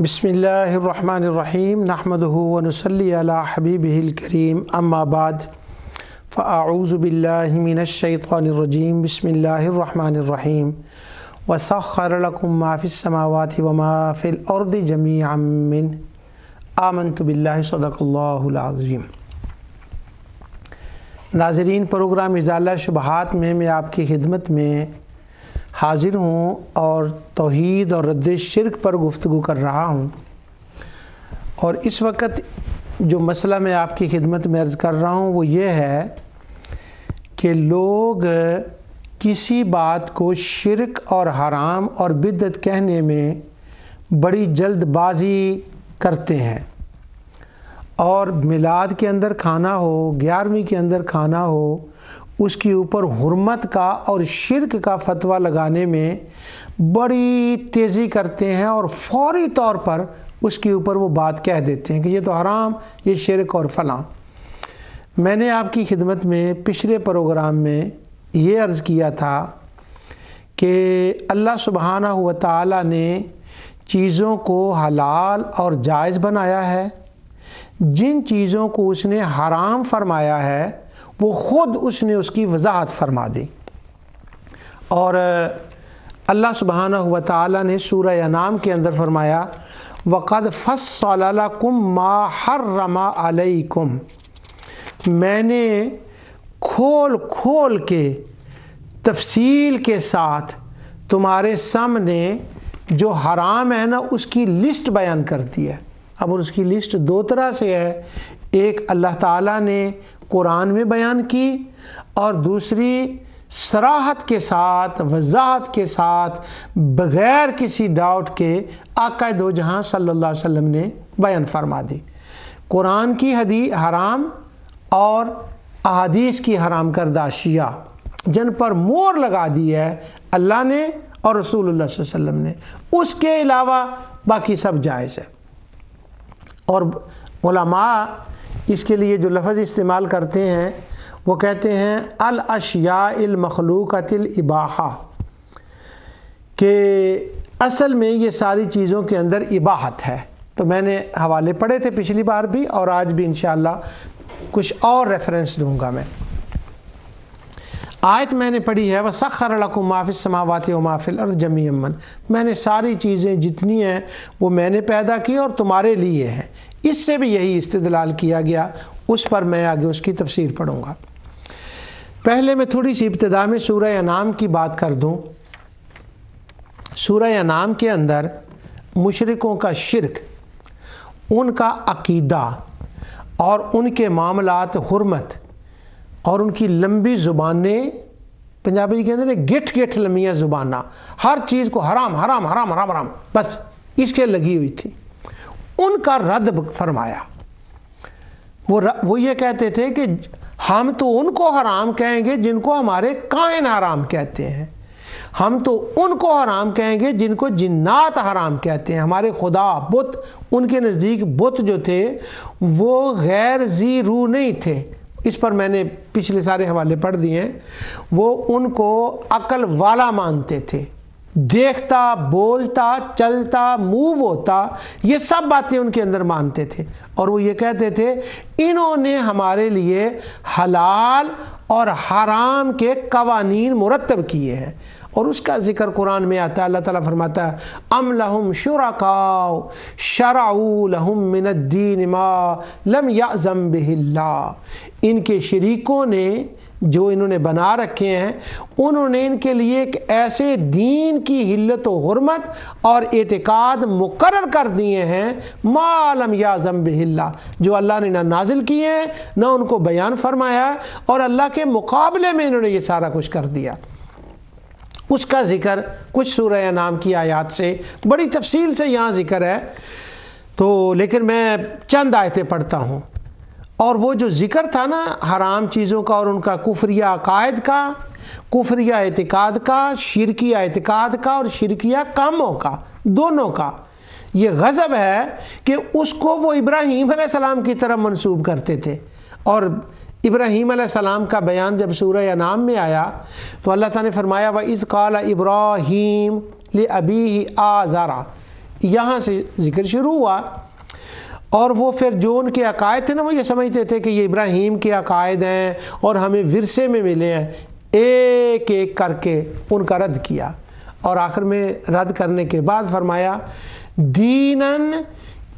بسم اللہ الرحمن الرحیم نحمدہ ونصلی علی حبیبہ الکریم اما بعد فاعوذ باللہ من الشیطان الرجیم بسم اللہ الرحمن الرحیم وسخر لکم ما فی السماوات وما فی الارض جمیعا منہ آمنت باللہ صدق اللہ العظیم۔ ناظرین، پروگرام ازالہ شبہات میں آپ کی خدمت میں حاضر ہوں اور توحید اور رد شرک پر گفتگو کر رہا ہوں، اور اس وقت جو مسئلہ میں آپ کی خدمت میں عرض کر رہا ہوں وہ یہ ہے کہ لوگ کسی بات کو شرک اور حرام اور بدعت کہنے میں بڑی جلد بازی کرتے ہیں، اور میلاد کے اندر کھانا ہو، 11ویں کے اندر کھانا ہو، اس کے اوپر حرمت کا اور شرک کا فتویٰ لگانے میں بڑی تیزی کرتے ہیں، اور فوری طور پر اس کے اوپر وہ بات کہہ دیتے ہیں کہ یہ تو حرام، یہ شرک اور فلاں۔ میں نے آپ کی خدمت میں پچھلے پروگرام میں یہ عرض کیا تھا کہ اللہ سبحانہ و تعالی نے چیزوں کو حلال اور جائز بنایا ہے، جن چیزوں کو اس نے حرام فرمایا ہے وہ خود اس نے اس کی وضاحت فرما دی، اور اللہ سبحانہ و تعالی نے سورہ انعام کے اندر فرمایا وَقَدْ فَصَّلَ لَكُم مَّا حَرَّمَ عَلَيْكُمْ، میں نے کھول کھول کے تفصیل کے ساتھ تمہارے سامنے جو حرام ہے نا اس کی لسٹ بیان کر دی ہے۔ اب اس کی لسٹ دو طرح سے ہے، ایک اللہ تعالیٰ نے قرآن میں بیان کی، اور دوسری صراحت کے ساتھ، وضاحت کے ساتھ، بغیر کسی ڈاؤٹ کے آقا دو جہاں صلی اللہ علیہ وسلم نے بیان فرما دی۔ قرآن کی حدیث حرام اور احادیث کی حرام کردہ اشیاء جن پر مور لگا دی ہے اللہ نے اور رسول اللہ صلی اللہ علیہ وسلم نے، اس کے علاوہ باقی سب جائز ہے۔ اور علماء اس کے لیے جو لفظ استعمال کرتے ہیں وہ کہتے ہیں الاشیاء المخلوقۃ الاباحہ، کہ اصل میں یہ ساری چیزوں کے اندر اباحت ہے۔ تو میں نے حوالے پڑھے تھے پچھلی بار بھی، اور آج بھی انشاءاللہ کچھ اور ریفرنس دوں گا میں۔ آیت میں نے پڑھی ہے وَسَخَّرَ لَكُم مَّا فِي السَّمَاوَاتِ وَمَا فِي الْأَرْضِ جَمِيعًا مِّنْهُ، میں نے ساری چیزیں جتنی ہیں وہ میں نے پیدا کی اور تمہارے لیے ہیں۔ اس سے بھی یہی استدلال کیا گیا، اس پر میں آگے اس کی تفسیر پڑھوں گا۔ پہلے میں تھوڑی سی ابتدا میں سورہ انعام کی بات کر دوں۔ سورہ انعام کے اندر مشرکوں کا شرک، ان کا عقیدہ اور ان کے معاملات حرمت اور ان کی لمبی زبانیں، پنجابی کے اندر گٹھ گٹھ لمبیاں زبانیں، ہر چیز کو حرام حرام حرام حرام حرام بس اس کے لگی ہوئی تھی، ان کا رد فرمایا۔ وہ یہ کہتے تھے کہ ہم تو ان کو حرام کہیں گے جن کو ہمارے کائن حرام کہتے ہیں، ہم تو ان کو حرام کہیں گے جن کو جنات حرام کہتے ہیں، ہمارے خدا بت، ان کے نزدیک بت جو تھے وہ غیر ذی روح نہیں تھے۔ اس پر میں نے پچھلے سارے حوالے پڑھ دیے ہیں۔ وہ ان کو عقل والا مانتے تھے، دیکھتا، بولتا، چلتا، موو ہوتا، یہ سب باتیں ان کے اندر مانتے تھے، اور وہ یہ کہتے تھے انہوں نے ہمارے لیے حلال اور حرام کے قوانین مرتب کیے ہیں، اور اس کا ذکر قرآن میں آتا ہے۔ اللہ تعالیٰ فرماتا ہے ام لہم شرکاء شرعوا لہم من الدین ما لم یأذن بہ اللہ، ان کے شریکوں نے جو انہوں نے بنا رکھے ہیں، انہوں نے ان کے لیے ایک ایسے دین کی حلت و حرمت اور اعتقاد مقرر کر دیے ہیں ما لم یأذن بہ اللہ، جو اللہ نے نہ نازل کیے ہیں نہ ان کو بیان فرمایا ہے، اور اللہ کے مقابلے میں انہوں نے یہ سارا کچھ کر دیا۔ اس کا ذکر کچھ سورہ انعام کی آیات سے بڑی تفصیل سے یہاں ذکر ہے، تو لیکن میں چند آیتیں پڑھتا ہوں۔ اور وہ جو ذکر تھا نا حرام چیزوں کا اور ان کا کفریہ عقائد کا، کفریہ اعتقاد کا، شرکیہ اعتقاد کا اور شرکیہ کاموں کا، دونوں کا، یہ غضب ہے کہ اس کو وہ ابراہیم علیہ السلام کی طرف منسوب کرتے تھے۔ اور ابراہیم علیہ السلام کا بیان جب سورہ انعام میں آیا تو اللہ تعالیٰ نے فرمایا وَإِذْ قَالَ إِبْرَاهِيمُ لِأَبِيهِ آزَرَ، یہاں سے ذکر شروع ہوا، اور وہ پھر جو ان کے عقائد تھے نا، وہ یہ سمجھتے تھے کہ یہ ابراہیم کے عقائد ہیں اور ہمیں ورثے میں ملے ہیں، ایک ایک کر کے ان کا رد کیا، اور آخر میں رد کرنے کے بعد فرمایا دیناً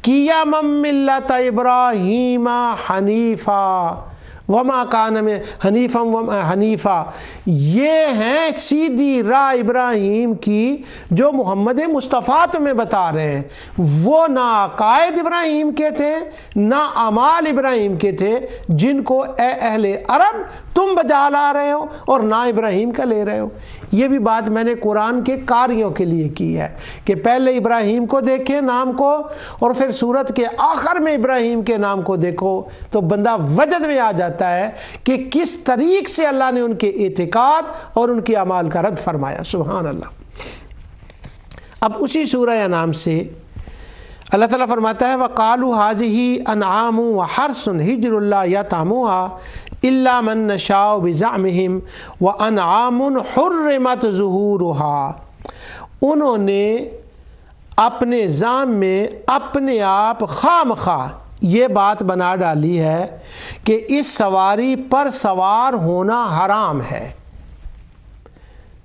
قیما ملت ابراہیم حنیفا وما کان حنیفا، یہ ہیں سیدھی راہ ابراہیم کی جو محمد مصطفیٰ تمہیں بتا رہے ہیں۔ وہ نہ عقائد ابراہیم کے تھے نہ اعمال ابراہیم کے تھے جن کو اے اہل عرب تم بجا لا رہے ہو اور نہ ابراہیم کا لے رہے ہو۔ یہ بھی بات میں نے قرآن کے قاریوں کے لیے کی ہے کہ پہلے ابراہیم کو دیکھیں نام کو، اور پھر سورت کے آخر میں ابراہیم کے نام کو دیکھو تو بندہ وجد میں آ جاتا ہے کہ کس طریق سے اللہ نے ان کے اعتقاد اور ان کے اعمال کا رد فرمایا۔ سبحان اللہ۔ اب اسی سورہ انعام سے اللہ تعالیٰ فرماتا ہے وَقَالُوا هَٰذِهِ أَنْعَامٌ وَحَرْثٌ حِجْرٌ لَا يَطْعَمُهَا إِلَّا مَن نَّشَاءُ بِزَعْمِهِمْ وَأَنْعَامٌ حُرِّمَتْ ظُهُورُهَا، انہوں نے اپنے زعم میں اپنے آپ خواہ یہ بات بنا ڈالی ہے کہ اس سواری پر سوار ہونا حرام ہے۔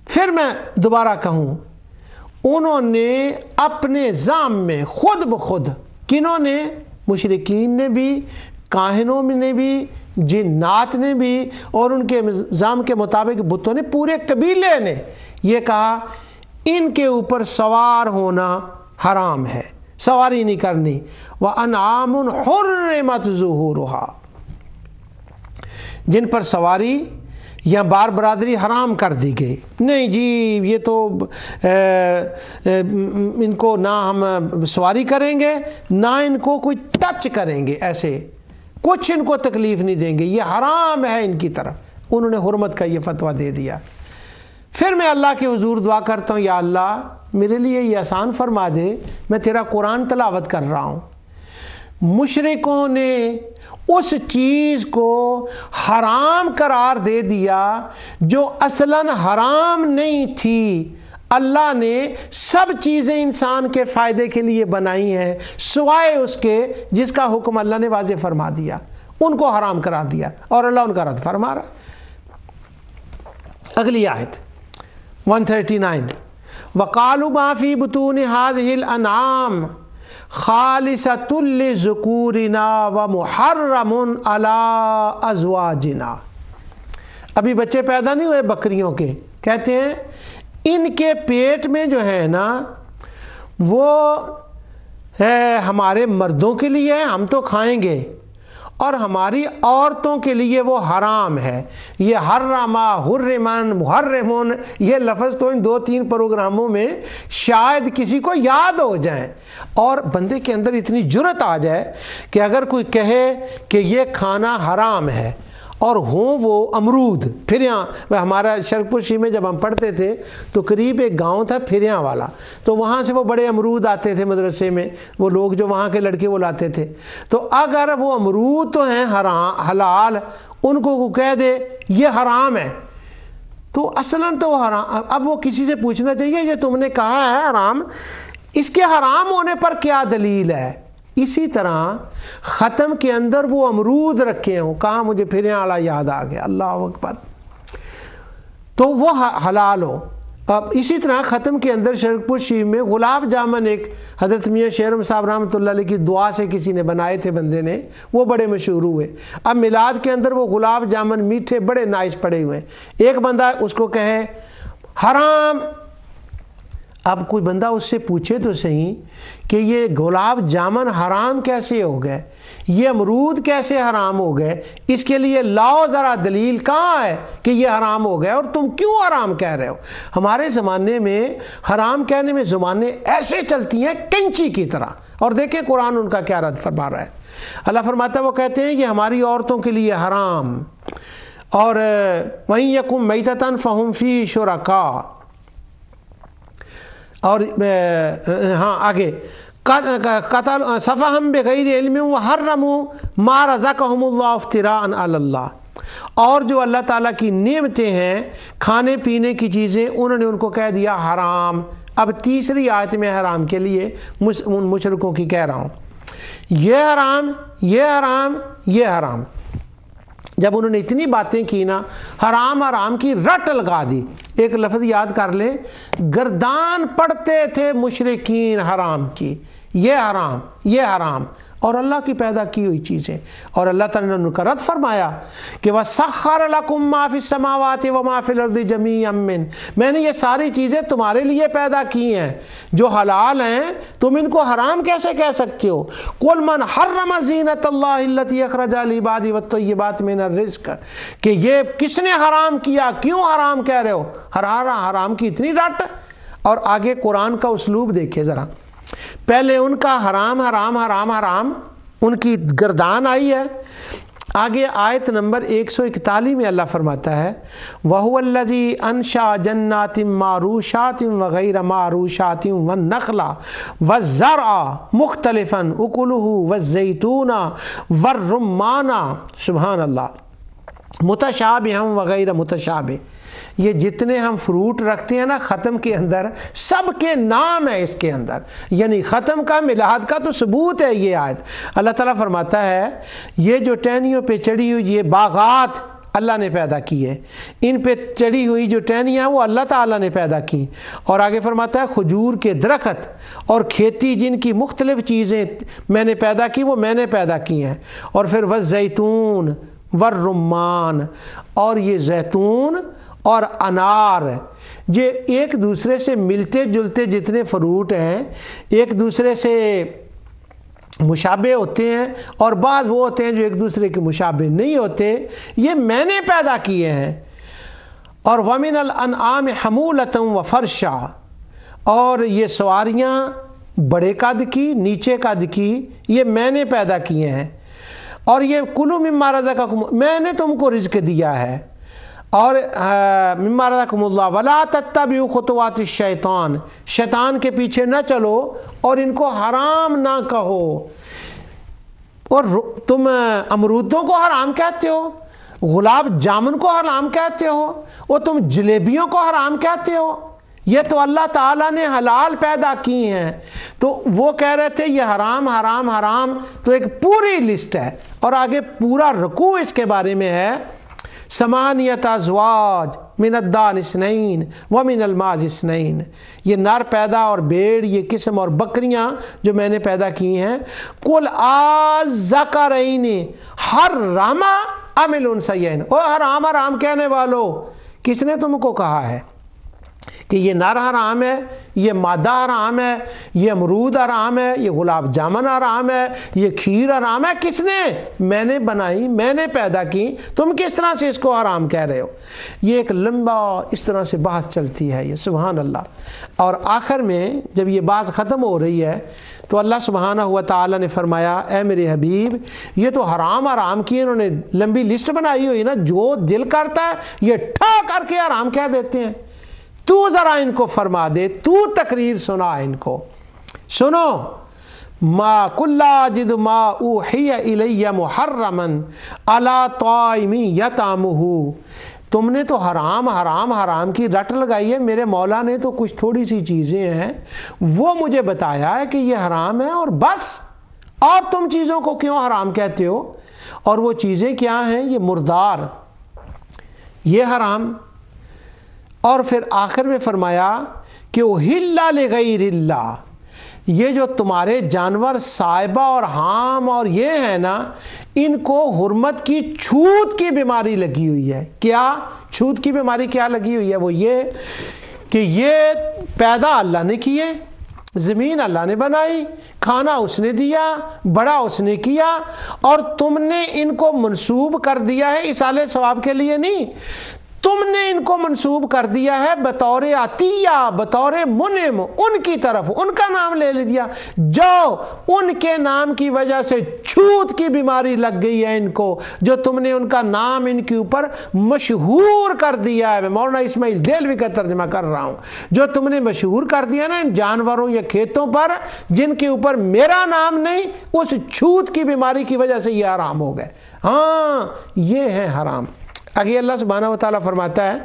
پھر میں دوبارہ کہوں، انہوں نے اپنے زعم میں خود بخود، کنہوں نے؟ مشرکین نے بھی، کاہنوں نے بھی، جنات نے بھی، اور ان کے زعم کے مطابق بتوں نے، پورے قبیلے نے یہ کہا ان کے اوپر سوار ہونا حرام ہے، سواری نہیں کرنی۔ وَأَنْعَامٌ حُرِّمَتْ ظُهُورُهَا، جن پر سواری یا بار برادری حرام کر دی گئی۔ نہیں جی یہ تو ان کو نہ ہم سواری کریں گے نہ ان کو کوئی ٹچ کریں گے، ایسے کچھ ان کو تکلیف نہیں دیں گے، یہ حرام ہے ان کی طرف، انہوں نے حرمت کا یہ فتویٰ دے دیا۔ پھر میں اللہ کے حضور دعا کرتا ہوں یا اللہ میرے لیے یہ آسان فرما دے، میں تیرا قرآن تلاوت کر رہا ہوں، مشرکوں نے اس چیز کو حرام قرار دے دیا جو اصلاً حرام نہیں تھی۔ اللہ نے سب چیزیں انسان کے فائدے کے لیے بنائی ہیں سوائے اس کے جس کا حکم اللہ نے واضح فرما دیا، ان کو حرام قرار دیا، اور اللہ ان کا رد فرما رہا۔ اگلی آیت 139 وَقَالُوا مَا فِي بُطُونِ هَٰذِهِ الْأَنْعَامِ خَالِصَةٌ لِّذُكُورِنَا وَمُحَرَّمٌ عَلَىٰ أَزْوَاجِنَا، ابھی بچے پیدا نہیں ہوئے بکریوں کے، کہتے ہیں ان کے پیٹ میں جو ہے نا وہ ہے ہمارے مردوں کے لیے ہم تو کھائیں گے، اور ہماری عورتوں کے لیے وہ حرام ہے۔ یہ حرما، حرمن، محرمون، یہ لفظ تو ان 2-3 پروگراموں میں شاید کسی کو یاد ہو جائیں، اور بندے کے اندر اتنی جرت آ جائے کہ اگر کوئی کہے کہ یہ کھانا حرام ہے، اور ہوں وہ امرود، پھریاں، ہمارا شرکپوشی میں جب ہم پڑھتے تھے تو قریب ایک گاؤں تھا پھریاں والا، تو وہاں سے وہ بڑے امرود آتے تھے مدرسے میں، وہ لوگ جو وہاں کے لڑکے وہ لاتے تھے، تو اگر وہ امرود تو ہیں حلال، ان کو کہہ دے یہ حرام ہے تو اصلاً تو وہ حرام۔ اب وہ کسی سے پوچھنا چاہیے یہ تم نے کہا ہے حرام، اس کے حرام ہونے پر کیا دلیل ہے؟ اسی طرح ختم کے اندر وہ امرود رکھے ہوں، کہاں مجھے پھریاں والا یاد آ گیا، اللہ اکبر، تو وہ حلال ہو۔ اب اسی طرح ختم کے اندر شرکپور شریف میں گلاب جامن ایک حضرت میاں شیرم صاحب رحمۃ اللہ علیہ کی دعا سے کسی نے بنائے تھے بندے نے، وہ بڑے مشہور ہوئے۔ اب میلاد کے اندر وہ گلاب جامن میٹھے بڑے نائس پڑے ہوئے، ایک بندہ اس کو کہے حرام، اب کوئی بندہ اس سے پوچھے تو صحیح کہ یہ گلاب جامن حرام کیسے ہو گئے، یہ امرود کیسے حرام ہو گئے، اس کے لیے لاؤ ذرا دلیل کہاں ہے کہ یہ حرام ہو گئے اور تم کیوں حرام کہہ رہے ہو۔ ہمارے زمانے میں حرام کہنے میں زبانیں ایسے چلتی ہیں کینچی کی طرح، اور دیکھیں قرآن ان کا کیا رد فرما رہا ہے۔ اللہ فرماتا ہے وہ کہتے ہیں یہ ہماری عورتوں کے لیے حرام، اور وَإِن يَكُن مَيْتَةً فَهُمْ فِيهِ شُرَكَاءُ، اور ہاں آگے قتل صفحم بغیر علم وحرموا ما رزقهم اللہ افتراء علی اللہ، اور جو اللہ تعالیٰ کی نعمتیں ہیں کھانے پینے کی چیزیں انہوں نے ان کو کہہ دیا حرام اب تیسری آیت میں حرام کے لیے ان مشرکوں کی کہہ رہا ہوں، یہ حرام، یہ حرام، یہ حرام۔ جب انہوں نے اتنی باتیں کی نا، حرام حرام کی رٹ لگا دی۔ ایک لفظ یاد کر لیں، گردان پڑتے تھے مشرکین حرام کی، یہ حرام، یہ حرام، اور اللہ کی پیدا کی ہوئی چیزیں۔ اور اللہ تعالیٰ نے ان کا رد فرمایا کہ وَسَخَّرَ لَكُم مَّا فِي السَّمَاوَاتِ وَمَا فِي الْأَرْضِ جَمِيعًا مِّنْهُ، میں نے یہ ساری چیزیں تمہارے لیے پیدا کی ہیں جو حلال ہیں، تم ان کو حرام کیسے کہہ سکتے ہو؟ قُلْ مَنْ حَرَّمَ زِينَةَ اللَّهِ الَّتِي أَخْرَجَ لِعِبَادِهِ وَالطَّيِّبَاتِ مِنَ الرِّزْقِ، کہ یہ کس نے حرام کیا، کیوں حرام کہہ رہے ہو؟ حرام کی اتنی رٹ۔ اور آگے قرآن کا اسلوب دیکھیں ذرا، پہلے ان کا حرام حرام حرام حرام ان کی گردان آئی ہے۔ آگے آیت نمبر 141 میں اللہ فرماتا ہے وَهُوَ الَّذِي أَنشَأَ جَنَّاتٍ مَّعْرُوشَاتٍ وَغَيْرَ مَعْرُوشَاتٍ وَالنَّخْلَ وَالزَّرْعَ مُخْتَلِفًا أُكُلُهُ وَالزَّيْتُونَ وَالرُّمَّانَ، سبحان اللہ، متشابہاً وغیر متشابہ۔ یہ جتنے ہم فروٹ رکھتے ہیں نا ختم کے اندر، سب کے نام ہے اس کے اندر، یعنی ختم کا میلاد کا تو ثبوت ہے یہ آیت۔ اللہ تعالیٰ فرماتا ہے یہ جو ٹہنیوں پہ چڑھی ہوئی یہ باغات اللہ نے پیدا کی ہے، ان پہ چڑھی ہوئی جو ٹہنیاں وہ اللہ تعالیٰ نے پیدا کی۔ اور آگے فرماتا ہے کھجور کے درخت اور کھیتی جن کی مختلف چیزیں میں نے پیدا کی وہ میں نے پیدا کی ہیں۔ اور پھر والزیتون والرمان، اور یہ زیتون اور انار، یہ ایک دوسرے سے ملتے جلتے جتنے فروٹ ہیں ایک دوسرے سے مشابہ ہوتے ہیں، اور بعض وہ ہوتے ہیں جو ایک دوسرے کے مشابہ نہیں ہوتے، یہ میں نے پیدا کیے ہیں۔ اور وَمِنَ الْأَنْعَامِ حَمُولَةً وَفَرْشًا، اور یہ سواریاں بڑے قد کی نیچے قد کی یہ میں نے پیدا کیے ہیں۔ اور یہ کُلُوا مِمَّا رَزَقَكُمْ، میں نے تم کو رزق دیا ہے۔ اور مما رزقکم اللہ ولا تتبعوا خطوات الشیطان، شیطان کے پیچھے نہ چلو اور ان کو حرام نہ کہو۔ اور تم امرودوں کو حرام کہتے ہو، گلاب جامن کو حرام کہتے ہو، اور تم جلیبیوں کو حرام کہتے ہو، یہ تو اللہ تعالیٰ نے حلال پیدا کی ہیں۔ تو وہ کہہ رہے تھے یہ حرام حرام حرام، تو ایک پوری لسٹ ہے، اور آگے پورا رکوع اس کے بارے میں ہے، ثمانیۃ ازواج من الضأن اثنین ومن الماعز اثنین، یہ نر پیدا اور بھیڑ یہ قسم اور بکریاں جو میں نے پیدا کی ہیں۔ قل الذکرین حرم ام الانثیین، او حرام حرام کہنے والو، کس نے تم کو کہا ہے کہ یہ نر حرام ہے، یہ مادہ حرام ہے، یہ امرود حرام ہے، یہ گلاب جامن حرام ہے، یہ کھیر حرام ہے؟ کس نے؟ میں نے بنائی، میں نے پیدا کی، تم کس طرح سے اس کو حرام کہہ رہے ہو؟ یہ ایک لمبا اس طرح سے بحث چلتی ہے، یہ سبحان اللہ۔ اور آخر میں جب یہ بات ختم ہو رہی ہے تو اللہ سبحانہ و تعالیٰ نے فرمایا اے میرے حبیب یہ تو حرام حرام کی انہوں نے لمبی لسٹ بنائی ہوئی نا، جو دل کرتا ہے یہ ٹھا کر کے حرام کہہ دیتے ہیں، تو ذرا ان کو فرما دے، تو تقریر سنا ان کو، سنو ما قل لا اجد ما اوحی الی محرما علی طاعم یطعمہ، تم نے تو حرام حرام حرام کی رٹ لگائی ہے، میرے مولا نے تو کچھ تھوڑی سی چیزیں ہیں وہ مجھے بتایا ہے کہ یہ حرام ہے، اور بس آپ تم چیزوں کو کیوں حرام کہتے ہو؟ اور وہ چیزیں کیا ہیں؟ یہ مردار، یہ حرام۔ اور پھر آخر میں فرمایا کہ احل لغیر اللہ، یہ جو تمہارے جانور صائبہ اور حام اور یہ ہے نا، ان کو حرمت کی چھوت کی بیماری لگی ہوئی ہے۔ کیا چھوت کی بیماری کیا لگی ہوئی ہے؟ وہ یہ کہ یہ پیدا اللہ نے کیے، زمین اللہ نے بنائی، کھانا اس نے دیا، بڑا اس نے کیا، اور تم نے ان کو منسوب کر دیا ہے اصالہ ثواب کے لیے نہیں، تم نے ان کو منسوب کر دیا ہے بطور عطیہ، بطور منعم ان کی طرف، ان کا نام لے لیا، جو ان کے نام کی وجہ سے چھوت کی بیماری لگ گئی ہے ان کو، جو تم نے ان کا نام ان کے اوپر مشہور کر دیا ہے۔ میں مولانا اسماعیل دہلوی کا ترجمہ کر رہا ہوں، جو تم نے مشہور کر دیا نا ان جانوروں یا کھیتوں پر جن کے اوپر میرا نام نہیں، اس چھوت کی بیماری کی وجہ سے یہ حرام ہو گئے۔ ہاں یہ ہے حرام۔ آگے اللہ سبحانہ و تعالیٰ فرماتا ہے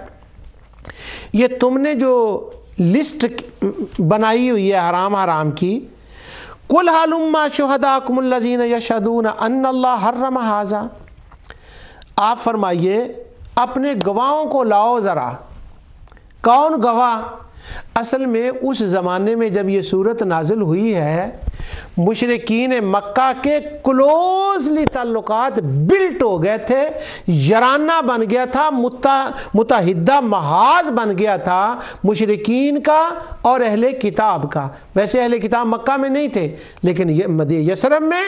یہ تم نے جو لسٹ بنائی ہوئی ہے حرام کی. قل ہلم شہداکم الذین یشہدون ان اللہ حرم ھذا، آپ فرمائیے اپنے گواہوں کو لاؤ ذرا. کون گواہ؟ اصل میں اس زمانے میں جب یہ صورت نازل ہوئی ہے، مشرکین مکہ کے کلوزلی تعلقات بلٹ ہو گئے تھے، یارانہ بن گیا تھا، متحدہ محاذ بن گیا تھا مشرکین کا اور اہل کتاب کا. ویسے اہل کتاب مکہ میں نہیں تھے، لیکن یثرب میں،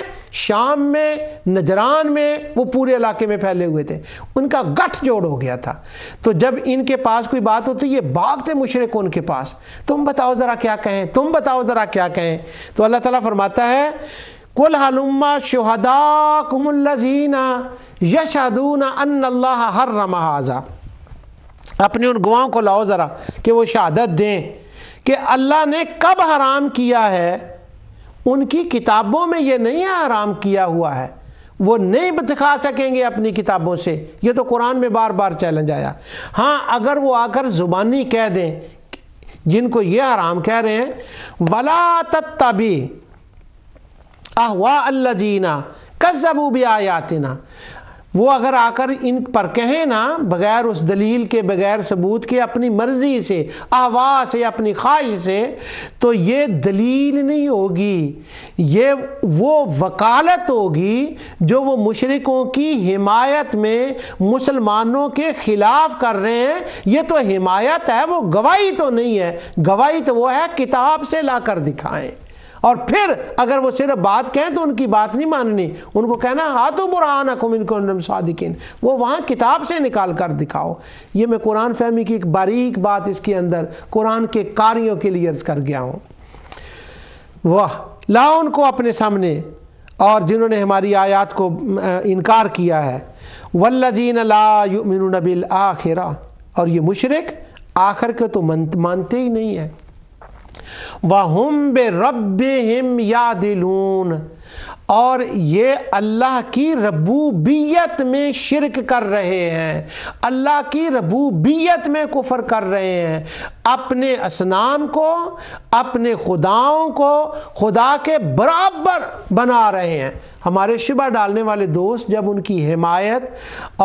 شام میں، نجران میں، وہ پورے علاقے میں پھیلے ہوئے تھے. ان کا گٹھ جوڑ ہو گیا تھا. تو جب ان کے پاس کوئی بات ہوتی یہ بھاگتے مشرک ان کے پاس، تم بتاؤ ذرا کیا کہیں، تم بتاؤ ذرا کیا کہیں. تو اللہ تعالیٰ فرماتا ہے قل ہلم شہداکم الذین یشہدون ان اللہ حرم ھذا، اپنے ان گواہوں کو لاؤ ذرا کہ وہ شہادت دیں کہ اللہ نے کب حرام کیا ہے. ان کی کتابوں میں یہ نہیں حرام کیا ہوا ہے، وہ نہیں دکھا سکیں گے اپنی کتابوں سے. یہ تو قرآن میں بار بار چیلنج آیا. ہاں اگر وہ آ کر زبانی کہہ دیں جن کو یہ حرام کہہ رہے ہیں، وَلَا تَتَّبِعْ أَهْوَاءَ الَّذِينَ كَذَّبُوا بِآيَاتِنَا، وہ اگر آ کر ان پر کہیں نا بغیر اس دلیل کے، بغیر ثبوت کے، اپنی مرضی سے، احوا سے، اپنی خواہش سے، تو یہ دلیل نہیں ہوگی، یہ وہ وکالت ہوگی جو وہ مشرکوں کی حمایت میں مسلمانوں کے خلاف کر رہے ہیں. یہ تو حمایت ہے، وہ گواہی تو نہیں ہے. گواہی تو وہ ہے کتاب سے لا کر دکھائیں. اور پھر اگر وہ صرف بات کہیں تو ان کی بات نہیں ماننی، ان کو کہنا ہاتھو برہانکم ان کنتم صادقین، وہ وہاں کتاب سے نکال کر دکھاؤ. یہ میں قرآن فہمی کی ایک باریک بات اس کے اندر قرآن کے قاریوں کے لیے عرض کر گیا ہوں. واہ، لاؤ ان کو اپنے سامنے، اور جنہوں نے ہماری آیات کو انکار کیا ہے. والذین لا یؤمنون بالآخرہ، اور یہ مشرک آخر کو تو مانتے ہی نہیں ہیں. وَهُمْ بِرَبِّهِمْ يَعْدِلُونَ، اور یہ اللہ کی ربوبیت میں شرک کر رہے ہیں، اللہ کی ربوبیت میں کفر کر رہے ہیں. اپنے اصنام کو، اپنے خداؤں کو خدا کے برابر بنا رہے ہیں. ہمارے شبہ ڈالنے والے دوست جب ان کی حمایت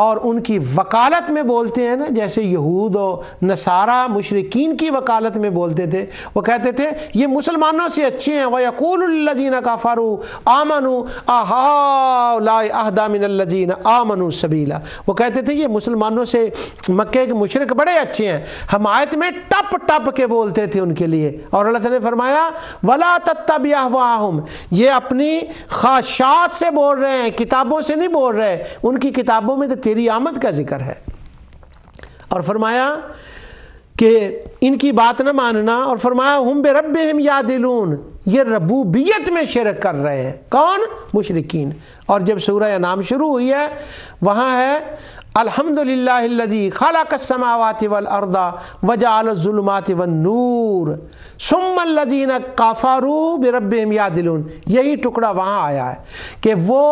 اور ان کی وکالت میں بولتے ہیں نا، جیسے یہود و نصارہ مشرکین کی وکالت میں بولتے تھے، وہ کہتے تھے یہ مسلمانوں سے اچھے ہیں. وَيَقُولُ الَّذِينَ كَفَرُوا آمَنُوا أَهَٰؤُلَاءِ أَهْدَىٰ مِنَ الَّذِينَ آمَنُوا سَبِيلًا، وہ کہتے تھے یہ مسلمانوں سے مکے کے مشرک بڑے اچھے ہیں. حمایت میں ٹپ کے بولتے تھے ان کے لیے. اور اللہ تعالیٰ نے فرمایا وَلَا تَتَّبِعْ أَهْوَاءَهُمْ، یہ اپنی خواہشات سے بول رہے ہیں، کتابوں سے نہیں بول رہے. ان کی کتابوں میں تو تیری آمد کا ذکر ہے. اور فرمایا کہ ان کی بات نہ ماننا، اور فرمایا ہم بربہم یعدلون، یہ ربوبیت میں شرک کر رہے ہیں. کون؟ مشرکین. اور جب سورہ انعام شروع ہوئی ہے وہاں ہے الحمدللہ الذی خلق السماوات والارض وجعل الظلمات والنور ثم الذین کفروا بربہم یعدلون. یہی ٹکڑا وہاں آیا ہے کہ وہ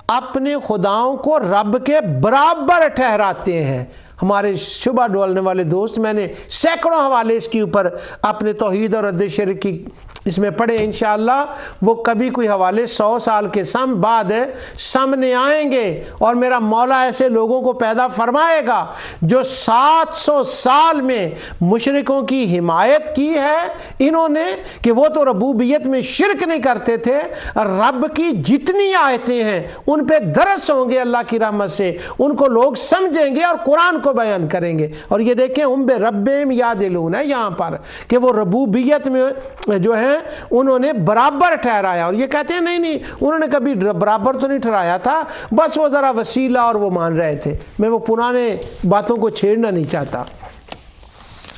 اپنے خداؤں کو رب کے برابر ٹھہراتے ہیں. ہمارے شبہ ڈولنے والے دوست، میں نے سینکڑوں حوالے اس کے اوپر اپنے توحید اور رد شرک کی اس میں پڑھے. انشاءاللہ وہ کبھی کوئی حوالے 100 سال کے بعد سامنے آئیں گے، اور میرا مولا ایسے لوگوں کو پیدا فرمائے گا جو 700 سال میں مشرکوں کی حمایت کی ہے انہوں نے، کہ وہ تو ربوبیت میں شرک نہیں کرتے تھے. رب کی جتنی آیتیں ہیں ان پہ درس ہوں گے اللہ کی رحمت سے، ان کو لوگ سمجھیں گے اور قرآن کو بیان کریں گے. اور یہ دیکھیں ہم بے ربہم یعدلون ہے یہاں پر، کہ وہ ربوبیت میں جو ہے انہوں نے برابر ٹھہرایا. اور یہ کہتے ہیں نہیں انہوں نے کبھی برابر تو نہیں ٹھہرایا تھا، بس وہ ذرا وسیلہ اور وہ مان رہے تھے. میں وہ پرانے باتوں کو چھیڑنا نہیں چاہتا.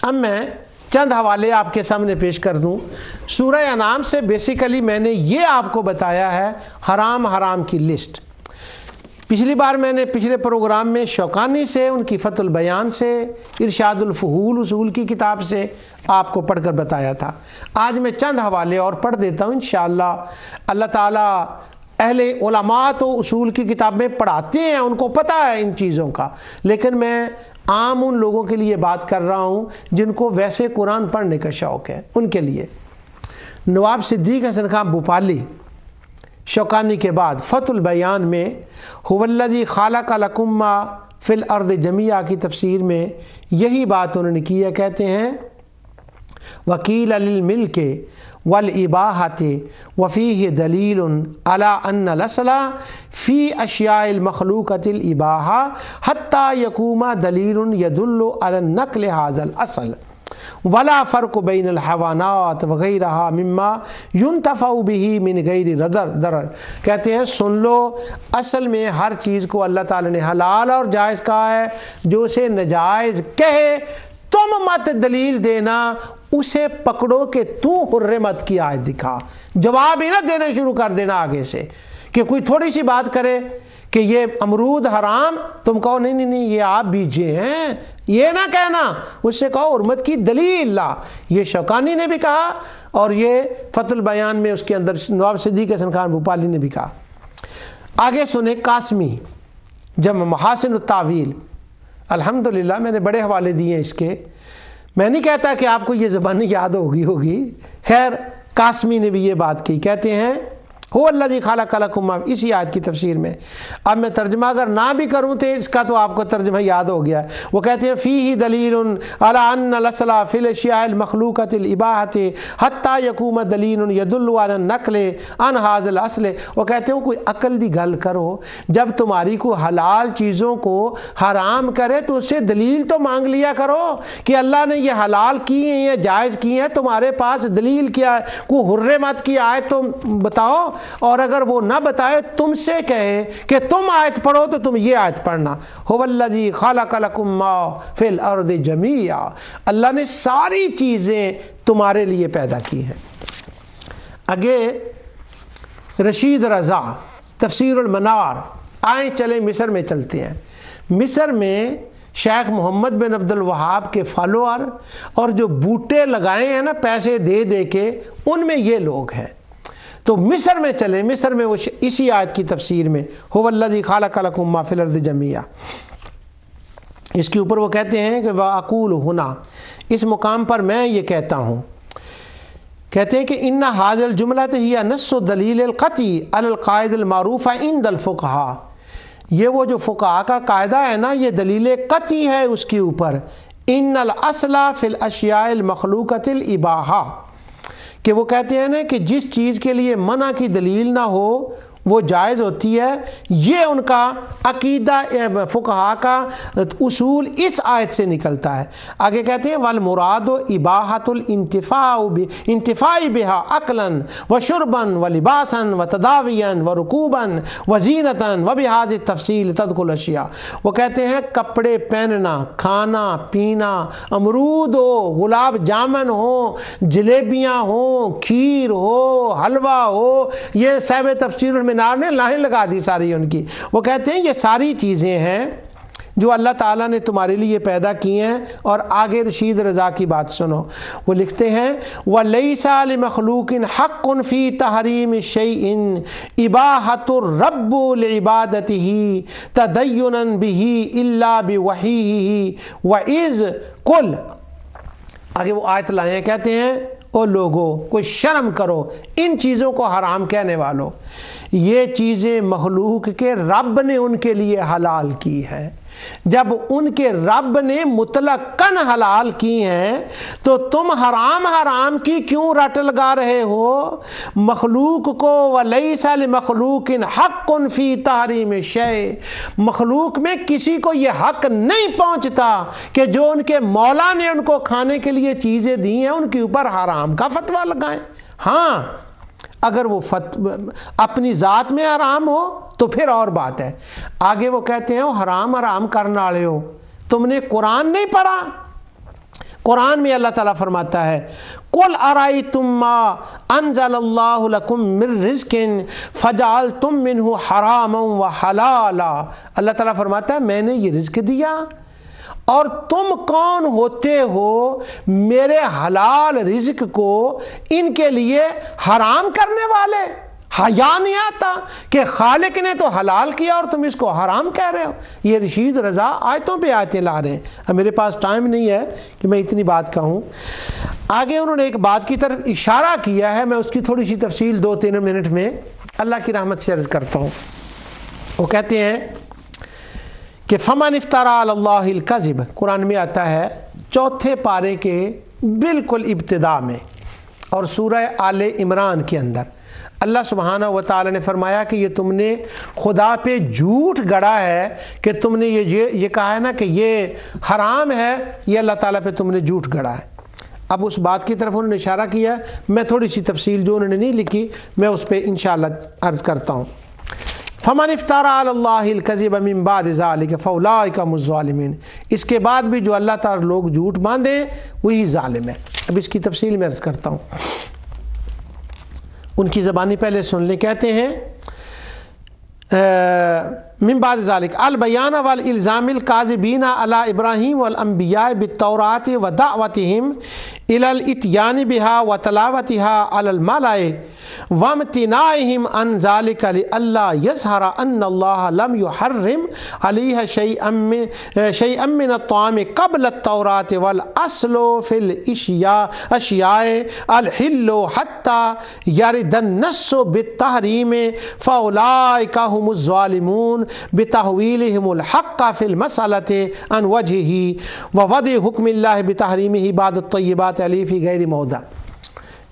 اب میں چند حوالے آپ کے سامنے پیش کر دوں. سورہ انعام سے بیسیکلی میں نے یہ آپ کو بتایا ہے حرام کی لسٹ. پچھلی بار میں نے پچھلے پروگرام میں شوکانی سے، ان کی فتح البیان سے، ارشاد الفحول اصول کی کتاب سے آپ کو پڑھ کر بتایا تھا. آج میں چند حوالے اور پڑھ دیتا ہوں انشاءاللہ. اللہ تعالیٰ اہل علماء تو اصول کی کتابیں پڑھاتے ہیں، ان کو پتہ ہے ان چیزوں کا، لیکن میں عام ان لوگوں کے لیے بات کر رہا ہوں جن کو ویسے قرآن پڑھنے کا شوق ہے، ان کے لیے۔ نواب صدیق حسن خان بھوپالی شوکانی کے بعد فتح البیان میں هو الذی خلق لکم ما فی الارض جمیعا کی تفسیر میں یہی بات انہوں نے کی ہے، کہتے ہیں وکیل للملک والاباحۃ وفیہ دلیل علی ان الاصل فی اشیاء المخلوقۃ الاباحہ حتی یقوم دلیل یدل علی النقل ھذا الاصل ولا فرق بین الحیوانات وغیرہ مما ينتفع به من غیر ضرر۔ کہتے ہیں سن لو، اصل میں ہر چیز کو اللہ تعالی نے حلال اور جائز کہا ہے، جو اسے ناجائز کہے تم مت دلیل دینا، اسے پکڑو کہ تو حرمت کی آیت دکھا، جواب ہی نہ دینا شروع کر دینا آگے سے، کہ کوئی تھوڑی سی بات کرے کہ یہ امرود حرام، تم کہو نہیں نہیں نہیں یہ آپ بیجے ہیں، یہ نہ کہنا، اس سے کہو حرمت کی دلیل لا۔ یہ شوکانی نے بھی کہا اور یہ فتح البیان میں اس کے اندر نواب صدیق حسن خان بھوپالی نے بھی کہا۔ آگے سنیں قاسمی جمع محاسن التاویل، الحمدللہ میں نے بڑے حوالے دیے ہیں اس کے، میں نہیں کہتا کہ آپ کو یہ زبانی یاد ہوگی، خیر قاسمی نے بھی یہ بات کی، کہتے ہیں هو الذی خلق لکم، اسی آیت کی تفسیر میں۔ اب میں ترجمہ اگر نہ بھی کروں تو اس کا تو آپ کو ترجمہ یاد ہو گیا ہے۔ وہ کہتے ہیں فیہ دلیل علی ان الاصل فی الاشیاء المخلوقۃ الاباحۃ حتی یقوم دلیل یدل علی النقل عن ھذا الاصل۔ وہ کہتے ہیں کوئی عقل دی گل کرو، جب تمہاری کو حلال چیزوں کو حرام کرے تو اس سے دلیل تو مانگ لیا کرو کہ اللہ نے یہ حلال کی ہیں یا جائز کی ہیں، تمہارے پاس دلیل کیا ہے، کوئی حرمت کی آیت تو بتاؤ، اور اگر وہ نہ بتائے تم سے کہے کہ تم آیت پڑھو تو تم یہ آیت پڑھنا، هو الذی خلق لکم ما فی الارض جمیعا، اللہ نے ساری چیزیں تمہارے لیے پیدا کی ہیں۔ آگے رشید رضا تفسیر المنار، آئیں چلیں مصر میں چلتے ہیں۔ مصر میں شیخ محمد بن عبد الوہاب کے فالوور اور جو بوٹے لگائے ہیں نا پیسے دے دے کے، ان میں یہ لوگ ہیں۔ تو مصر میں چلیں، مصر میں وہ اسی آیت کی تفسیر میں هو الذی خلق لکم ما فی الارض جمیعا، اس کے اوپر وہ کہتے ہیں کہ وَأَقُولُ هُنَا، اس مقام پر میں یہ کہتا ہوں، کہتے ہیں کہ ان ھذا الجملۃ ہی نص الدلیل القطعی علی القاعدۃ المعروفہ عند الفقہاء، یہ وہ جو فقہاء کا قاعدہ ہے نا، یہ دلیل قطعی ہے اس کے اوپر، ان الاصل فی الاشیاء المخلوقۃ الاباحہ، کہ وہ کہتے ہیں نا کہ جس چیز کے لیے منع کی دلیل نہ ہو وہ جائز ہوتی ہے، یہ ان کا عقیدہ فقہاء کا اصول اس آیت سے نکلتا ہے۔ آگے کہتے ہیں والمراد اباحۃ الانتفاع بها عقلا وشربا ولباسا وتداویا ورکوبا وزینتا وبهذه التفصیل تدخل الاشیاء، وہ کہتے ہیں کپڑے پہننا، کھانا پینا، امرود ہو، گلاب جامن ہو، جلیبیاں ہوں، کھیر ہو، حلوہ ہو، یہ صاحب تفسیر المنار نے لاہیں لگا دی ساری ان کی، وہ کہتے ہیں یہ ساری چیزیں ہیں جو اللہ تعالیٰ نے تمہارے لیے پیدا کی ہیں۔ اور آگے رشید رضا کی بات سنو، وہ لکھتے ہیں وَلَيْسَ لِمَخْلُوقٍ حَقٌّ فِي تَحْرِيمِ شَيْءٍ إِبَاحَةُ الرَّبِّ لِعِبَادَتِهِ تَدَيُّنًا بِهِ إِلَّا بِوَحْيِهِ وَإِذْ قُلْ، آگے وہ آیت لائے ہیں، کہتے ہیں او لوگو کوئی شرم کرو ان چیزوں کو حرام کہنے والوں، یہ چیزیں مخلوق کے رب نے ان کے لیے حلال کی ہے، جب ان کے رب نے مطلقاً حلال کی ہیں تو تم حرام کی کیوں رٹ لگا رہے ہو؟ مخلوق کو وَلَيْسَ لِمَخْلُوقٍ حَقٌّ فِي تَحْرِيمِ شَيْءٍ، مخلوق میں کسی کو یہ حق نہیں پہنچتا کہ جو ان کے مولا نے ان کو کھانے کے لیے چیزیں دی ہیں ان کے اوپر حرام کا فتویٰ لگائیں۔ ہاں اگر وہ اپنی ذات میں حرام ہو تو پھر اور بات ہے۔ آگے وہ کہتے ہیں وہ حرام کرنے والے ہو، تم نے قرآن نہیں پڑھا؟ قرآن میں اللہ تعالیٰ فرماتا ہے قُلْ أَرَأَيْتُمْ مَا أَنزَلَ اللَّهُ لَكُم مِّن رِّزْقٍ فَجَعَلْتُم مِّنْهُ حَرَامًا وَحَلَالًا، اللہ تعالیٰ فرماتا ہے میں نے یہ رزق دیا اور تم کون ہوتے ہو میرے حلال رزق کو ان کے لیے حرام کرنے والے؟ حیا نہیں آتا کہ خالق نے تو حلال کیا اور تم اس کو حرام کہہ رہے ہو؟ یہ رشید رضا آیتوں پہ آیتیں لا رہے ہیں. اب میرے پاس ٹائم نہیں ہے کہ میں اتنی بات کہوں. آگے انہوں نے ایک بات کی طرف اشارہ کیا ہے، میں اس کی تھوڑی سی تفصیل 2-3 منٹ میں اللہ کی رحمت سے عرض کرتا ہوں. وہ کہتے ہیں کہ فمن افترا علی اللہ الکذب، قرآن میں آتا ہے 4 پارے کے بالکل ابتدا میں، اور سورہ آل عمران کے اندر اللہ سبحانہ و تعالی نے فرمایا کہ یہ تم نے خدا پہ جھوٹ گڑا ہے کہ تم نے یہ کہا ہے نا کہ یہ حرام ہے، یہ اللہ تعالیٰ پہ تم نے جھوٹ گڑا ہے. اب اس بات کی طرف انہوں نے اشارہ کیا، میں تھوڑی سی تفصیل جو انہوں نے نہیں لکھی میں اس پہ انشاءاللہ عرض کرتا ہوں. فمن افترا علی اللہ الکذب من بعد ذلک فاولئک هم الظالمون، اس کے بعد بھی جو اللہ تعالیٰ لوگ جھوٹ باندھیں وہی ظالم ہے. اب اس کی تفصیل میں عرض کرتا ہوں، ان کی زبانی پہلے سن لیں. کہتے ہیں من بعد ذلك البیان والالزام الکاذبین علی ابراہیم والانبیاء بالتوراۃ ودعوتهم الى الاتیان بها وتلاوتها على الملأ وامتناعهم عن ذلك لئلا يظهر ان الله لم يحرم عليها شيئا من الطعام قبل التوراۃ والاصل في الاشیاء الحل حتى يرد النص بالتحریم فاولئک هم الظالمون بتحویلهم الحق فی المسألة عن وجهه ووضع حکم اللہ بتحریمه بعد الطیبات علی فی غیر موضع.